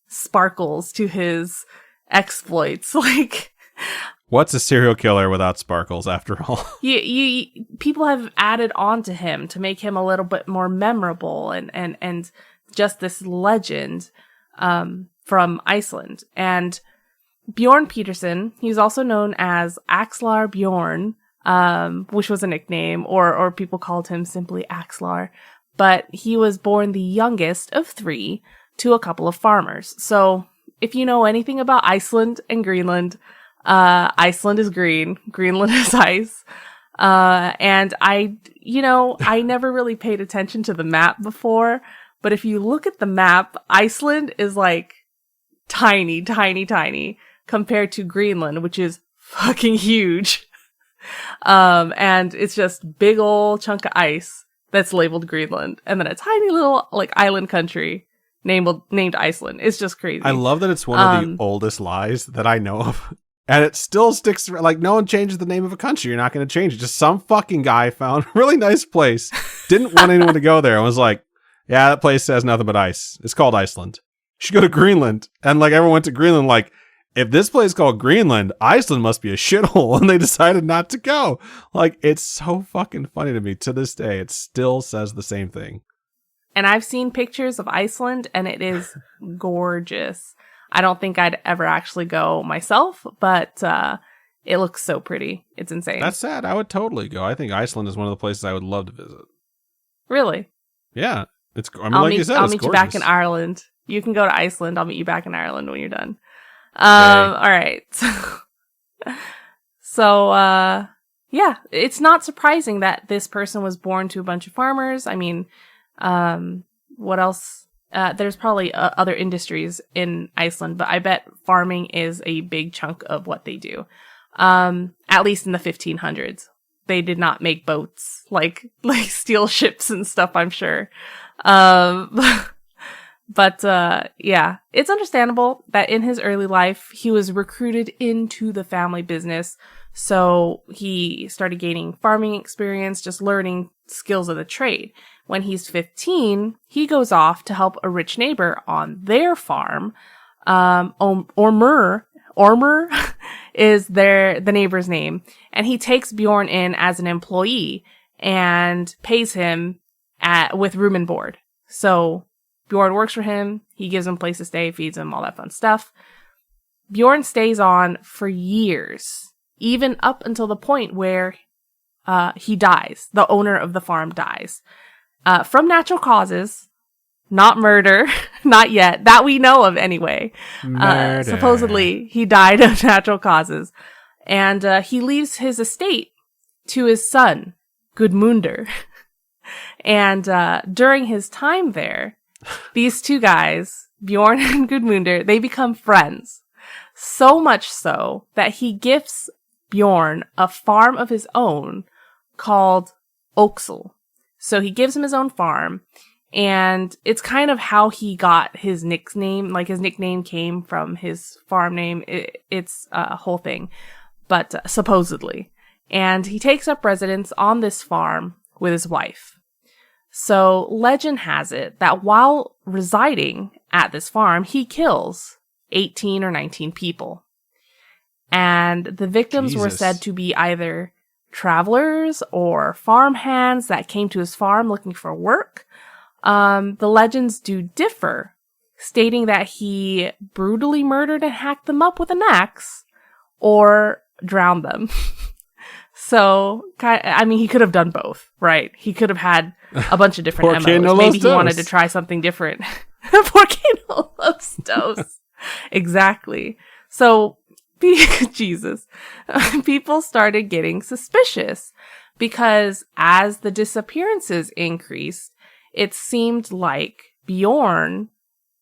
sparkles to his exploits. Like, what's a serial killer without sparkles, after all? People have added on to him to make him a little bit more memorable and just this legend from Iceland. And Bjorn Peterson, he's also known as Axlar Bjorn, which was a nickname, or people called him simply Axlar. But he was born the youngest of 3 to a couple of farmers. So if you know anything about Iceland and Greenland, Iceland is green. Greenland is ice. And I never really paid attention to the map before, but if you look at the map, Iceland is like tiny, tiny, tiny compared to Greenland, which is fucking huge. And it's just big old chunk of ice that's labeled Greenland, and then a tiny little like island country named Iceland. It's just crazy. I love that it's one of the oldest lies that I know of. And it still sticks, like, no one changes the name of a country. You're not going to change it. Just some fucking guy found a really nice place, didn't want anyone to go there, and was like, yeah, that place has nothing but ice. It's called Iceland. You should go to Greenland. And, like, everyone went to Greenland, like, if this place is called Greenland, Iceland must be a shithole, and they decided not to go. Like, it's so fucking funny to me. To this day, it still says the same thing. And I've seen pictures of Iceland, and it is gorgeous. I don't think I'd ever actually go myself, but it looks so pretty. It's insane. That's sad. I would totally go. I think Iceland is one of the places I would love to visit. Really? Yeah. I'll meet gorgeous. you back in Ireland. You can go to Iceland. I'll meet you back in Ireland when you're done. Okay. All right. So, yeah, it's not surprising that this person was born to a bunch of farmers. I mean, what else? There's probably other industries in Iceland, but I bet farming is a big chunk of what they do. At least in the 1500s. They did not make boats like steel ships and stuff, I'm sure. But yeah, it's understandable that in his early life, he was recruited into the family business. So he started gaining farming experience, just learning skills of the trade. When he's 15, he goes off to help a rich neighbor on their farm. Ormur is the neighbor's name. And he takes Bjorn in as an employee and pays him with room and board. So Bjorn works for him. He gives him a place to stay, feeds him, all that fun stuff. Bjorn stays on for years, even up until the point where he dies. The owner of the farm dies. From natural causes, not murder, not yet, that we know of anyway. Supposedly, he died of natural causes. And he leaves his estate to his son, Gudmundur. And during his time there, these two guys, Bjorn and Gudmundur, they become friends. So much so that he gifts Bjorn a farm of his own called Oksel. So he gives him his own farm, and it's kind of how he got his nickname. Like, his nickname came from his farm name. It's a whole thing, but supposedly. And he takes up residence on this farm with his wife. So legend has it that while residing at this farm, he kills 18 or 19 people. And the victims were said to be either travelers or farm hands that came to his farm looking for work. The legends do differ, stating that he brutally murdered and hacked them up with an axe or drowned them. So, I mean, he could have done both, right? He could have had a bunch of different MOs. Maybe he wanted to try something different. Volcano loves toast. Exactly. So, Jesus, people started getting suspicious because as the disappearances increased, it seemed like Bjorn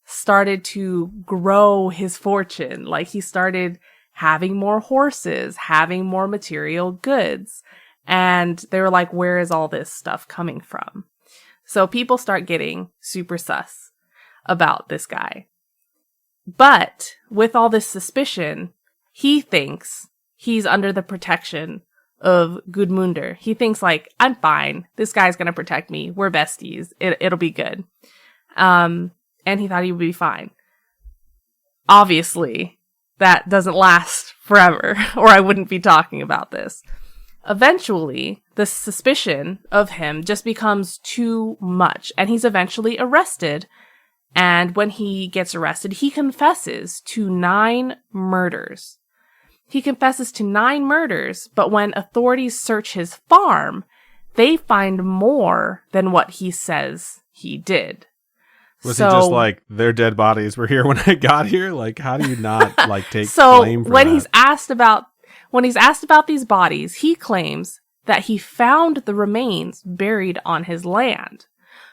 started to grow his fortune. Like, he started having more horses, having more material goods. And they were like, where is all this stuff coming from? So people start getting super sus about this guy. But with all this suspicion, he thinks he's under the protection of Gudmundur. He thinks, like, I'm fine. This guy's going to protect me. We're besties. It'll be good. And he thought he would be fine. Obviously, that doesn't last forever, or I wouldn't be talking about this. Eventually, the suspicion of him just becomes too much, and he's eventually arrested. And when he gets arrested, he confesses to 9 murders. He confesses to 9 murders, but when authorities search his farm, they find more than what he says he did. Was he just like, their dead bodies were here when I got here? Like, how do you not like take blame for when that? he's asked about these bodies, he claims that he found the remains buried on his land.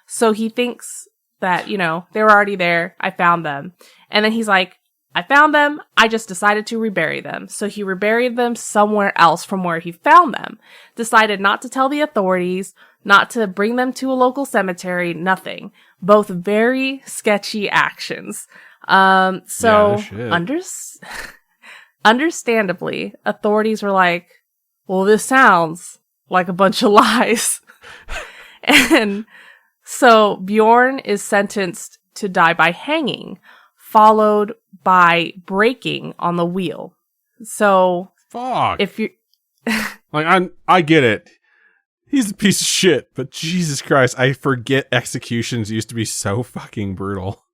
So he thinks that, you know, they were already there. I found them. And then he's like, I found them. I just decided to rebury them. So he reburied them somewhere else from where he found them. Decided not to tell the authorities, not to bring them to a local cemetery, nothing. Both very sketchy actions. Understandably, authorities were like, well, this sounds like a bunch of lies. And so Bjorn is sentenced to die by hanging, followed by breaking on the wheel. So, fuck. If you like, I get it. He's a piece of shit, but Jesus Christ, I forget executions used to be so fucking brutal.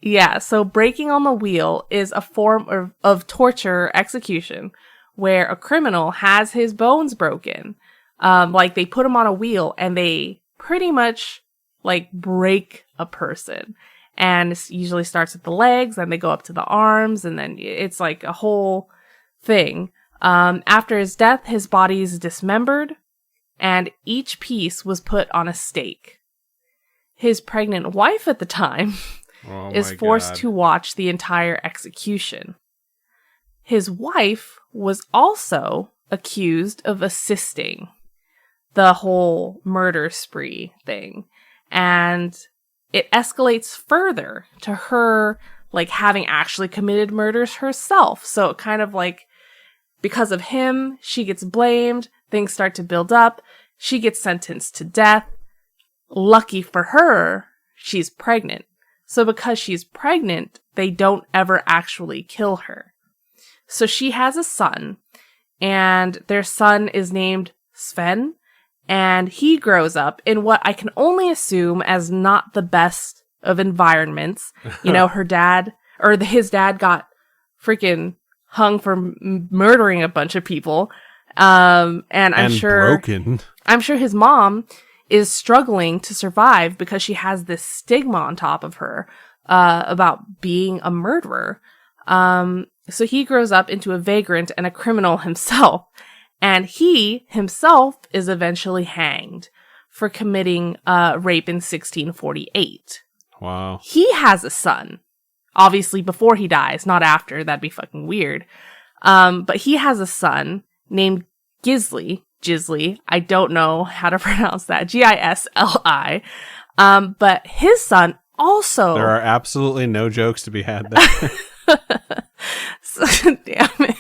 Yeah, so breaking on the wheel is a form of torture execution where a criminal has his bones broken. Like they put him on a wheel and they pretty much like break a person. And it usually starts at the legs, then they go up to the arms, and then it's like a whole thing. After his death, his body is dismembered, and each piece was put on a stake. His pregnant wife at the time is forced to watch the entire execution. His wife was also accused of assisting the whole murder spree thing. And it escalates further to her, like, having actually committed murders herself. So it kind of like, because of him, she gets blamed, things start to build up, she gets sentenced to death. Lucky for her, she's pregnant. So because she's pregnant, they don't ever actually kill her. So she has a son, and their son is named Sven, and he grows up in what I can only assume as not the best of environments. You know, his dad got freaking hung for murdering a bunch of people. And I'm sure his mom is struggling to survive because she has this stigma on top of her, about being a murderer. So he grows up into a vagrant and a criminal himself. And he himself is eventually hanged for committing rape in 1648. Wow. He has a son. Obviously before he dies, not after. That'd be fucking weird. But he has a son named Gisli. I don't know how to pronounce that. Gisli. But his son also... There are absolutely no jokes to be had there. Damn it.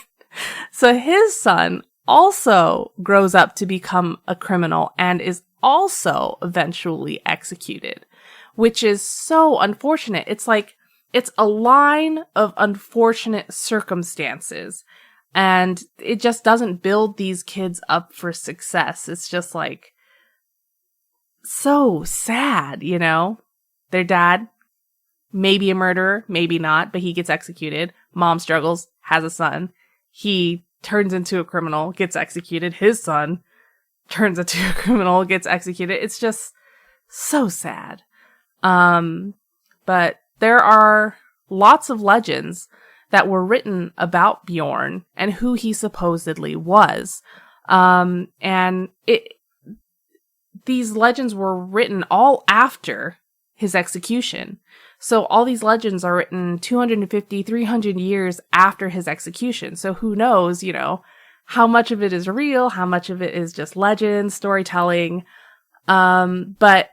So his son also grows up to become a criminal and is also eventually executed, which is so unfortunate. It's like, it's a line of unfortunate circumstances, and it just doesn't build these kids up for success. It's just like, so sad, you know? Their dad, maybe a murderer, maybe not, but he gets executed. Mom struggles, has a son. He turns into a criminal, gets executed. His son turns into a criminal, gets executed. It's just so sad. But there are lots of legends that were written about Bjorn and who he supposedly was. These legends were written all after his execution. So all these legends are written 250, 300 years after his execution. So who knows, you know, how much of it is real, how much of it is just legend, storytelling. But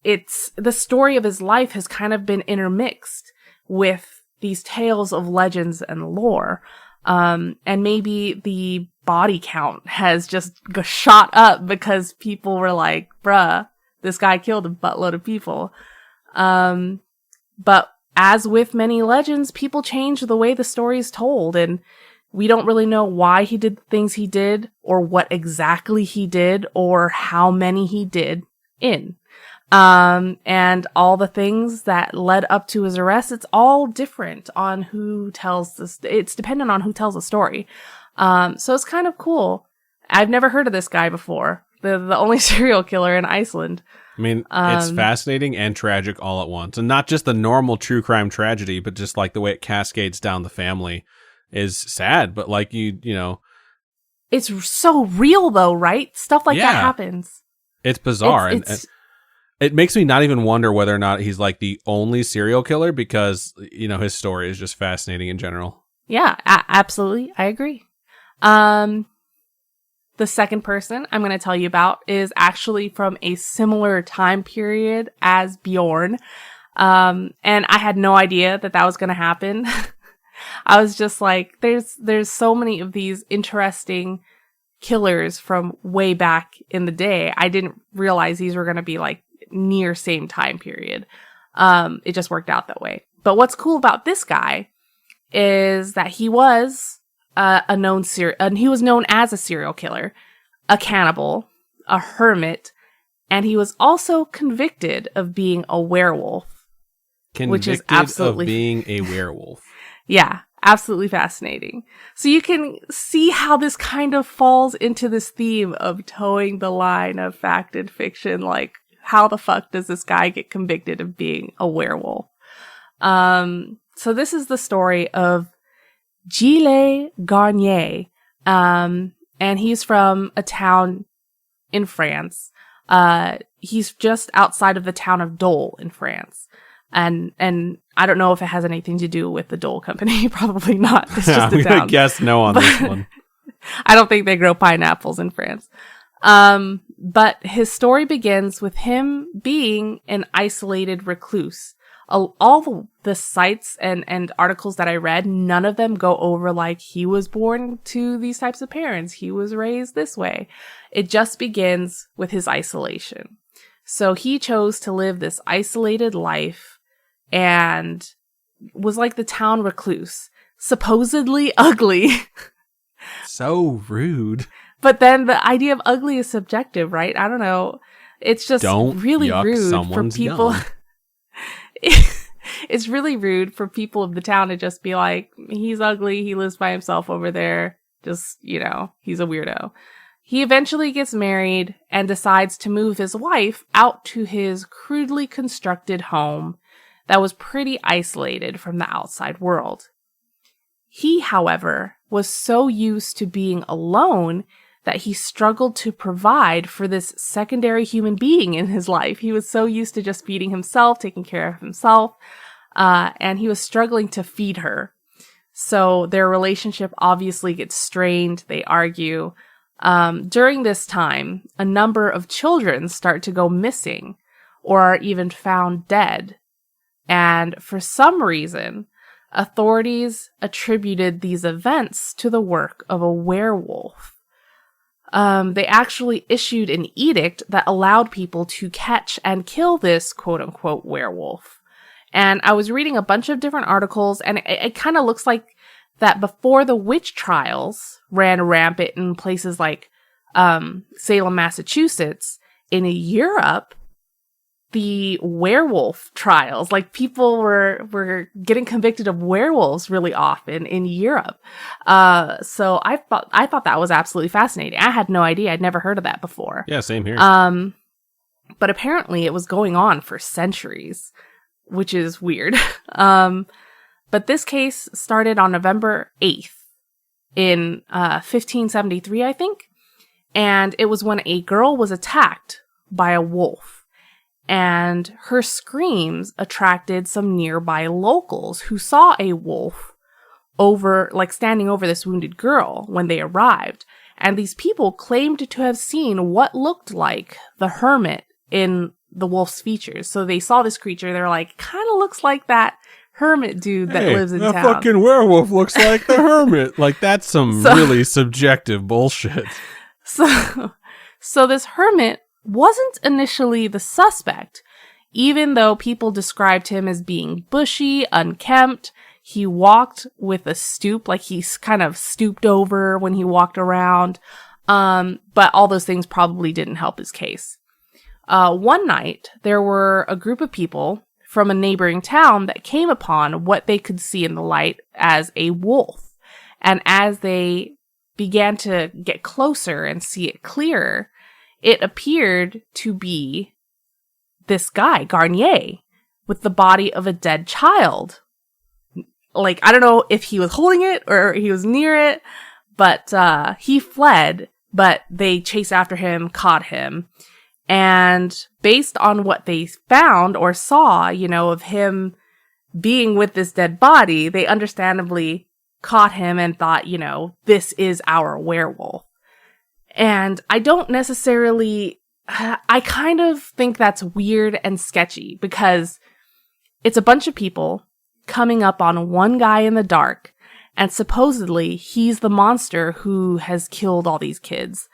it's the story of his life has kind of been intermixed with these tales of legends and lore. And maybe the body count has just shot up because people were like, bruh, this guy killed a buttload of people. But as with many legends, people change the way the story is told, and we don't really know why he did the things he did, or what exactly he did, or how many he did in. And all the things that led up to his arrest, it's all different on who tells this. It's dependent on who tells the story. So it's kind of cool. I've never heard of this guy before, The only serial killer in Iceland. I mean, it's fascinating and tragic all at once. And not just the normal true crime tragedy, but just like the way it cascades down the family is sad. But like you know. It's so real though, right? Stuff like that happens. It's bizarre. And it makes me not even wonder whether or not he's like the only serial killer because, you know, his story is just fascinating in general. Yeah, absolutely. I agree. The second person I'm going to tell you about is actually from a similar time period as Bjorn. And I had no idea that was going to happen. I was just like, there's so many of these interesting killers from way back in the day. I didn't realize these were going to be like near same time period. It just worked out that way. But what's cool about this guy is that he was he was known as a serial killer, a cannibal, a hermit, and he was also convicted of being a werewolf. Which is absolutely of being a werewolf. Yeah, absolutely fascinating. So you can see how this kind of falls into this theme of towing the line of fact and fiction. Like, how the fuck does this guy get convicted of being a werewolf? So this is the story of Gilles Garnier. And he's from a town in France. He's just outside of the town of Dole in France. And I don't know if it has anything to do with the Dole company. Probably not. It's just a town. I guess no on this one. I don't think they grow pineapples in France. But his story begins with him being an isolated recluse. All the sites and articles that I read, none of them go over like he was born to these types of parents. He was raised this way. It just begins with his isolation. So he chose to live this isolated life and was like the town recluse, supposedly ugly. So rude. But then the idea of ugly is subjective, right? I don't know. It's just really rude for people. It's really rude for people of the town to just be like, he's ugly, he lives by himself over there. Just, you know, he's a weirdo. He eventually gets married and decides to move his wife out to his crudely constructed home that was pretty isolated from the outside world. He, however, was so used to being alone that he struggled to provide for this secondary human being in his life. He was so used to just feeding himself, taking care of himself, and he was struggling to feed her. So their relationship obviously gets strained. They argue. During this time, a number of children start to go missing or are even found dead. And for some reason, authorities attributed these events to the work of a werewolf. They actually issued an edict that allowed people to catch and kill this quote-unquote werewolf. And I was reading a bunch of different articles, and it kind of looks like that before the witch trials ran rampant in places like Salem, Massachusetts, in Europe, the werewolf trials, like people were getting convicted of werewolves really often in Europe. So I thought that was absolutely fascinating. I had no idea. I'd never heard of that before. Yeah, same here. But apparently it was going on for centuries, which is weird. But this case started on November 8th in 1573, I think. And it was when a girl was attacked by a wolf. And her screams attracted some nearby locals who saw a wolf standing over this wounded girl when they arrived. And these people claimed to have seen what looked like the hermit in the wolf's features. So they saw this creature. They're like, kind of looks like that hermit dude that lives in town. That fucking werewolf looks like the hermit. Like, that's some really subjective bullshit. So this hermit wasn't initially the suspect, even though people described him as being bushy, unkempt. He walked with a stoop, like he's kind of stooped over when he walked around. But all those things probably didn't help his case. One night, there were a group of people from a neighboring town that came upon what they could see in the light as a wolf. And as they began to get closer and see it clearer, it appeared to be this guy, Garnier, with the body of a dead child. Like, I don't know if he was holding it or he was near it, but he fled, but they chased after him, caught him. And based on what they found or saw, you know, of him being with this dead body, they understandably caught him and thought, you know, this is our werewolf. And I don't necessarily, I kind of think that's weird and sketchy because it's a bunch of people coming up on one guy in the dark, and supposedly he's the monster who has killed all these kids.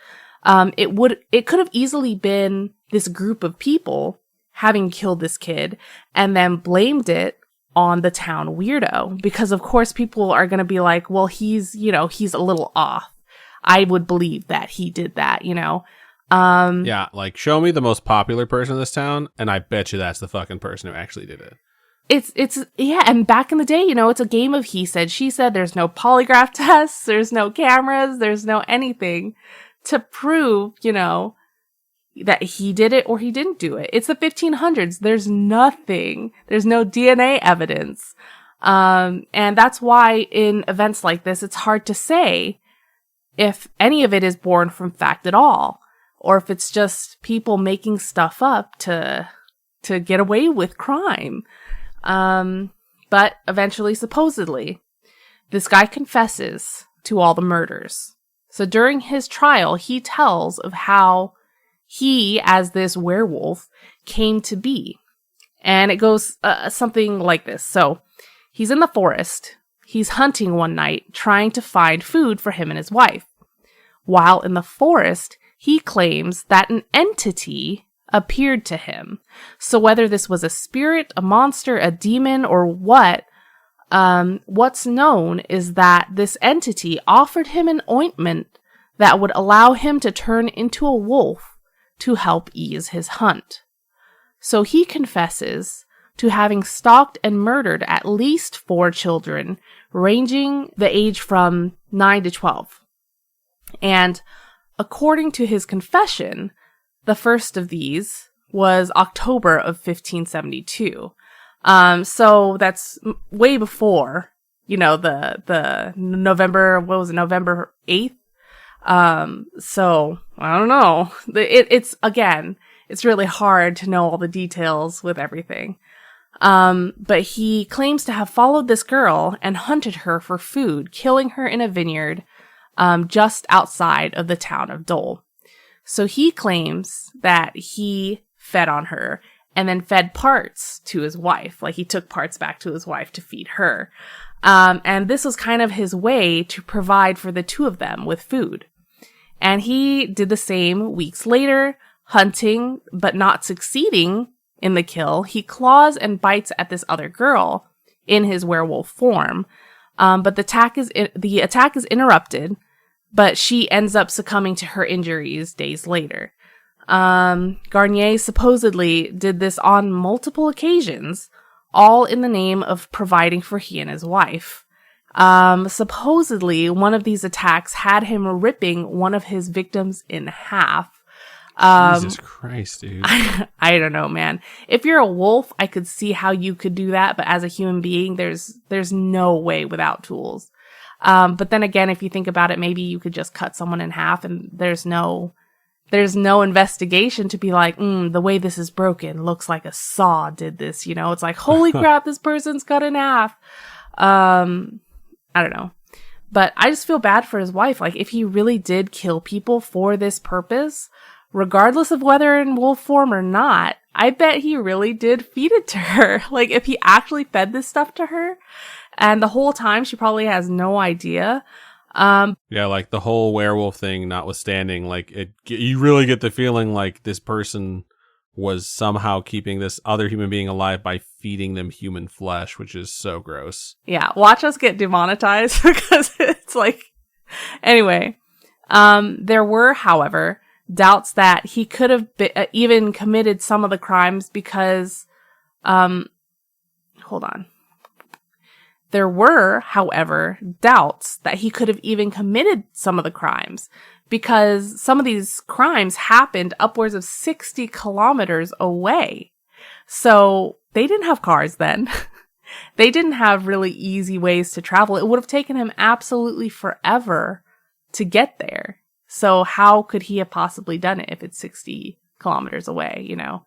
It could have easily been this group of people having killed this kid and then blamed it on the town weirdo, because of course people are going to be like, well, he's a little off. I would believe that he did that, you know? Yeah, like, show me the most popular person in this town, and I bet you that's the fucking person who actually did it. Yeah, and back in the day, you know, it's a game of he said, she said. There's no polygraph tests, there's no cameras, there's no anything to prove, you know, that he did it or he didn't do it. It's the 1500s. There's nothing. There's no DNA evidence. And that's why in events like this, it's hard to say if any of it is born from fact at all, or if it's just people making stuff up to get away with crime. But eventually, supposedly, this guy confesses to all the murders. So during his trial, he tells of how he, as this werewolf, came to be. And it goes something like this. So he's in the forest. He's hunting one night, trying to find food for him and his wife. While in the forest, he claims that an entity appeared to him. So whether this was a spirit, a monster, a demon, or what's known is that this entity offered him an ointment that would allow him to turn into a wolf to help ease his hunt. So he confesses to having stalked and murdered at least 4 children, ranging the age from 9 to 12. And according to his confession, the first of these was October of 1572. So that's way before, you know, the November, what was it, November 8th? So I don't know. It's really hard to know all the details with everything. But he claims to have followed this girl and hunted her for food, killing her in a vineyard, just outside of the town of Dole. So he claims that he fed on her and then fed parts to his wife. Like, he took parts back to his wife to feed her. And this was kind of his way to provide for the two of them with food. And he did the same weeks later, hunting, but not succeeding in the kill. He claws and bites at this other girl in his werewolf form. But the attack is interrupted, but she ends up succumbing to her injuries days later. Garnier supposedly did this on multiple occasions, all in the name of providing for he and his wife. Supposedly, one of these attacks had him ripping one of his victims in half. Jesus Christ, dude. I don't know, man. If you're a wolf, I could see how you could do that, but as a human being, there's no way without tools. But then again, if you think about it, maybe you could just cut someone in half and there's no investigation to be like, the way this is broken looks like a saw did this, you know? It's like, holy crap, this person's cut in half. I don't know. But I just feel bad for his wife. Like, if he really did kill people for this purpose, regardless of whether in wolf form or not, I bet he really did feed it to her. Like, if he actually fed this stuff to her, and the whole time she probably has no idea. Yeah, like the whole werewolf thing notwithstanding, like, you really get the feeling like this person was somehow keeping this other human being alive by feeding them human flesh, which is so gross. Yeah, watch us get demonetized because it's like... Anyway, there were, however, doubts that he could have even committed some of the crimes because... hold on. There were, however, doubts that he could have even committed some of the crimes because some of these crimes happened upwards of 60 kilometers away. So they didn't have cars then. They didn't have really easy ways to travel. It would have taken him absolutely forever to get there. So how could he have possibly done it if it's 60 kilometers away, you know?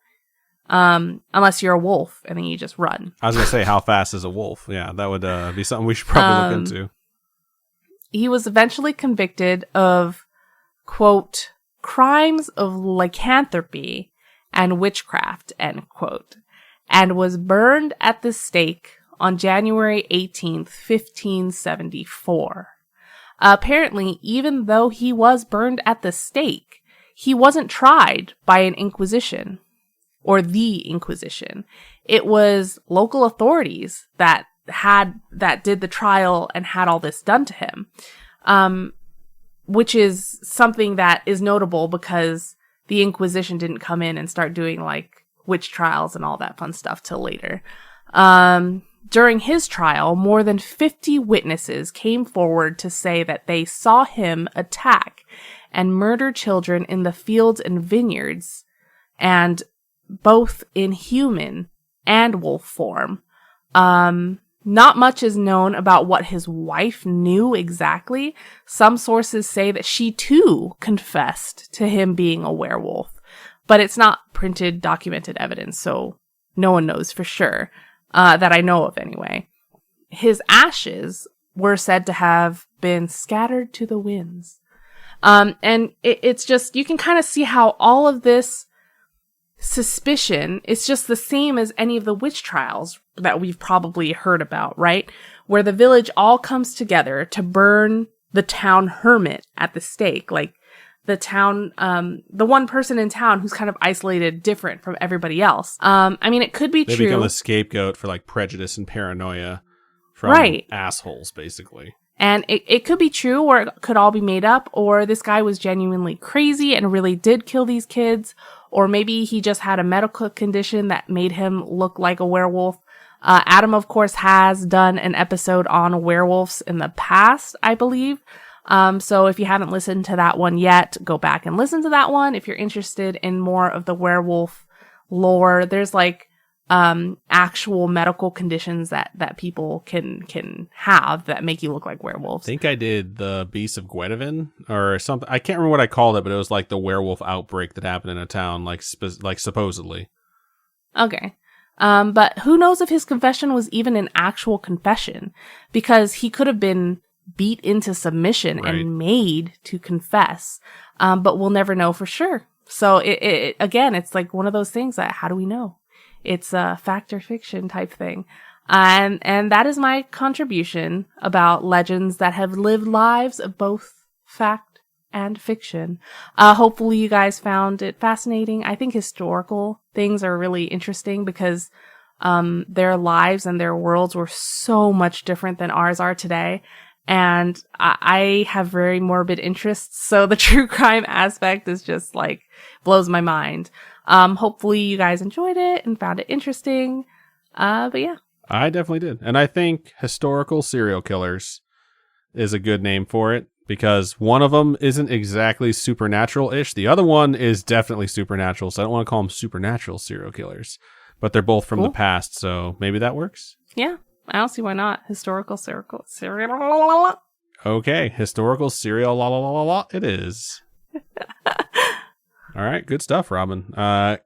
Unless you're a wolf and then you just run. I was going to say, how fast is a wolf? Yeah, that would be something we should probably look into. He was eventually convicted of, quote, crimes of lycanthropy and witchcraft, end quote, and was burned at the stake on January 18th, 1574. Apparently, even though he was burned at the stake, he wasn't tried by an inquisition or the Inquisition. It was local authorities that did the trial and had all this done to him, which is something that is notable because the Inquisition didn't come in and start doing like witch trials and all that fun stuff till later. During his trial, more than 50 witnesses came forward to say that they saw him attack and murder children in the fields and vineyards, and both in human and wolf form. Not much is known about what his wife knew exactly. Some sources say that she too confessed to him being a werewolf, but it's not printed, documented evidence, so no one knows for sure, that I know of anyway. His ashes were said to have been scattered to the winds. And it's just, you can kind of see how all of this suspicion is just the same as any of the witch trials that we've probably heard about, right? Where the village all comes together to burn the town hermit at the stake. Like the town, the one person in town who's kind of isolated, different from everybody else. I mean, it could be true. They become a scapegoat for like prejudice and paranoia from assholes, basically. And it could be true, or it could all be made up, or this guy was genuinely crazy and really did kill these kids, or maybe he just had a medical condition that made him look like a werewolf. Adam, of course, has done an episode on werewolves in the past, I believe. So if you haven't listened to that one yet, go back and listen to that one. If you're interested in more of the werewolf lore, there's like actual medical conditions that people can have that make you look like werewolves. I think I did the Beast of Gwendolyn or something. I can't remember what I called it, but it was like the werewolf outbreak that happened in a town, like supposedly. Okay. But who knows if his confession was even an actual confession, because he could have been beat into submission and made to confess. But we'll never know for sure. So it again, it's like one of those things that how do we know? It's a fact or fiction type thing. And that is my contribution about legends that have lived lives of both fact and fiction. Hopefully you guys found it fascinating. I think historical things are really interesting because their lives and their worlds were so much different than ours are today. And I have very morbid interests, so the true crime aspect is just like blows my mind. Hopefully you guys enjoyed it and found it interesting. But yeah. I definitely did. And I think historical serial killers is a good name for it because one of them isn't exactly supernatural-ish. The other one is definitely supernatural, so I don't want to call them supernatural serial killers. But they're both from the past, so maybe that works? Yeah. I don't see why not. Historical serial. Okay, historical serial it is. All right, good stuff, Robin.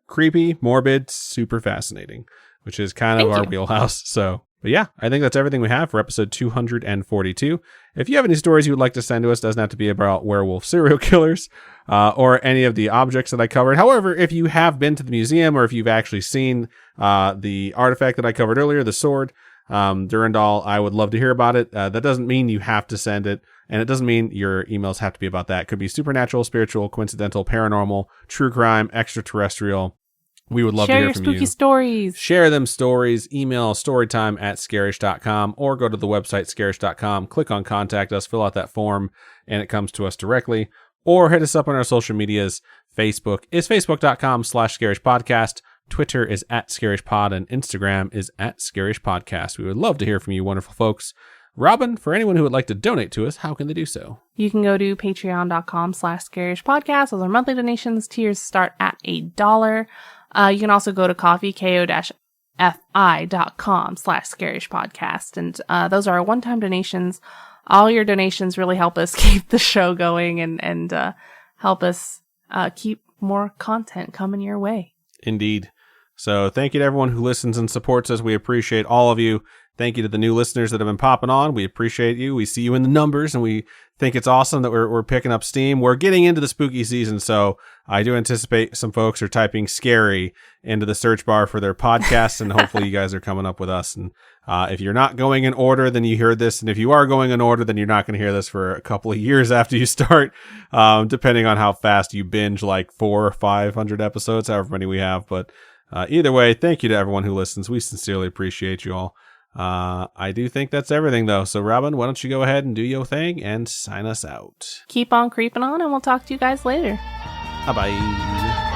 Creepy, morbid, super fascinating, which is kind of our wheelhouse. So, but yeah, I think that's everything we have for episode 242. If you have any stories you would like to send to us, doesn't have to be about werewolf serial killers or any of the objects that I covered. However, if you have been to the museum or if you've actually seen the artifact that I covered earlier, the sword, Durandal, I would love to hear about it. That doesn't mean you have to send it, and it doesn't mean your emails have to be about that. It could be supernatural, spiritual, coincidental, paranormal, true crime, extraterrestrial. We would love to hear from you. Share your spooky stories. Share them stories. Email storytime@scaryish.com or go to the website scaryish.com. Click on contact us, fill out that form, and it comes to us directly. Or hit us up on our social medias. Facebook is facebook.com/scarishpodcast. Twitter is @scarishpod and Instagram is @scarishpodcast. We would love to hear from you, wonderful folks. Robin, for anyone who would like to donate to us, how can they do so? You can go to patreon.com/Scaryish podcast. Those are monthly donations. Tiers start at $1. You can also go to ko-fi.com/Scaryish podcast. And those are one-time donations. All your donations really help us keep the show going and help us keep more content coming your way. Indeed. So thank you to everyone who listens and supports us. We appreciate all of you. Thank you to the new listeners that have been popping on. We appreciate you. We see you in the numbers, and we think it's awesome that we're picking up steam. We're getting into the spooky season, so I do anticipate some folks are typing scary into the search bar for their podcasts, and hopefully you guys are coming up with us. And if you're not going in order, then you hear this. And if you are going in order, then you're not going to hear this for a couple of years after you start, depending on how fast you binge like 400 or 500 episodes, however many we have. But either way, thank you to everyone who listens. We sincerely appreciate you all. I do think that's everything, though. So, Robin, why don't you go ahead and do your thing and sign us out? Keep on creeping on, and we'll talk to you guys later. Bye-bye.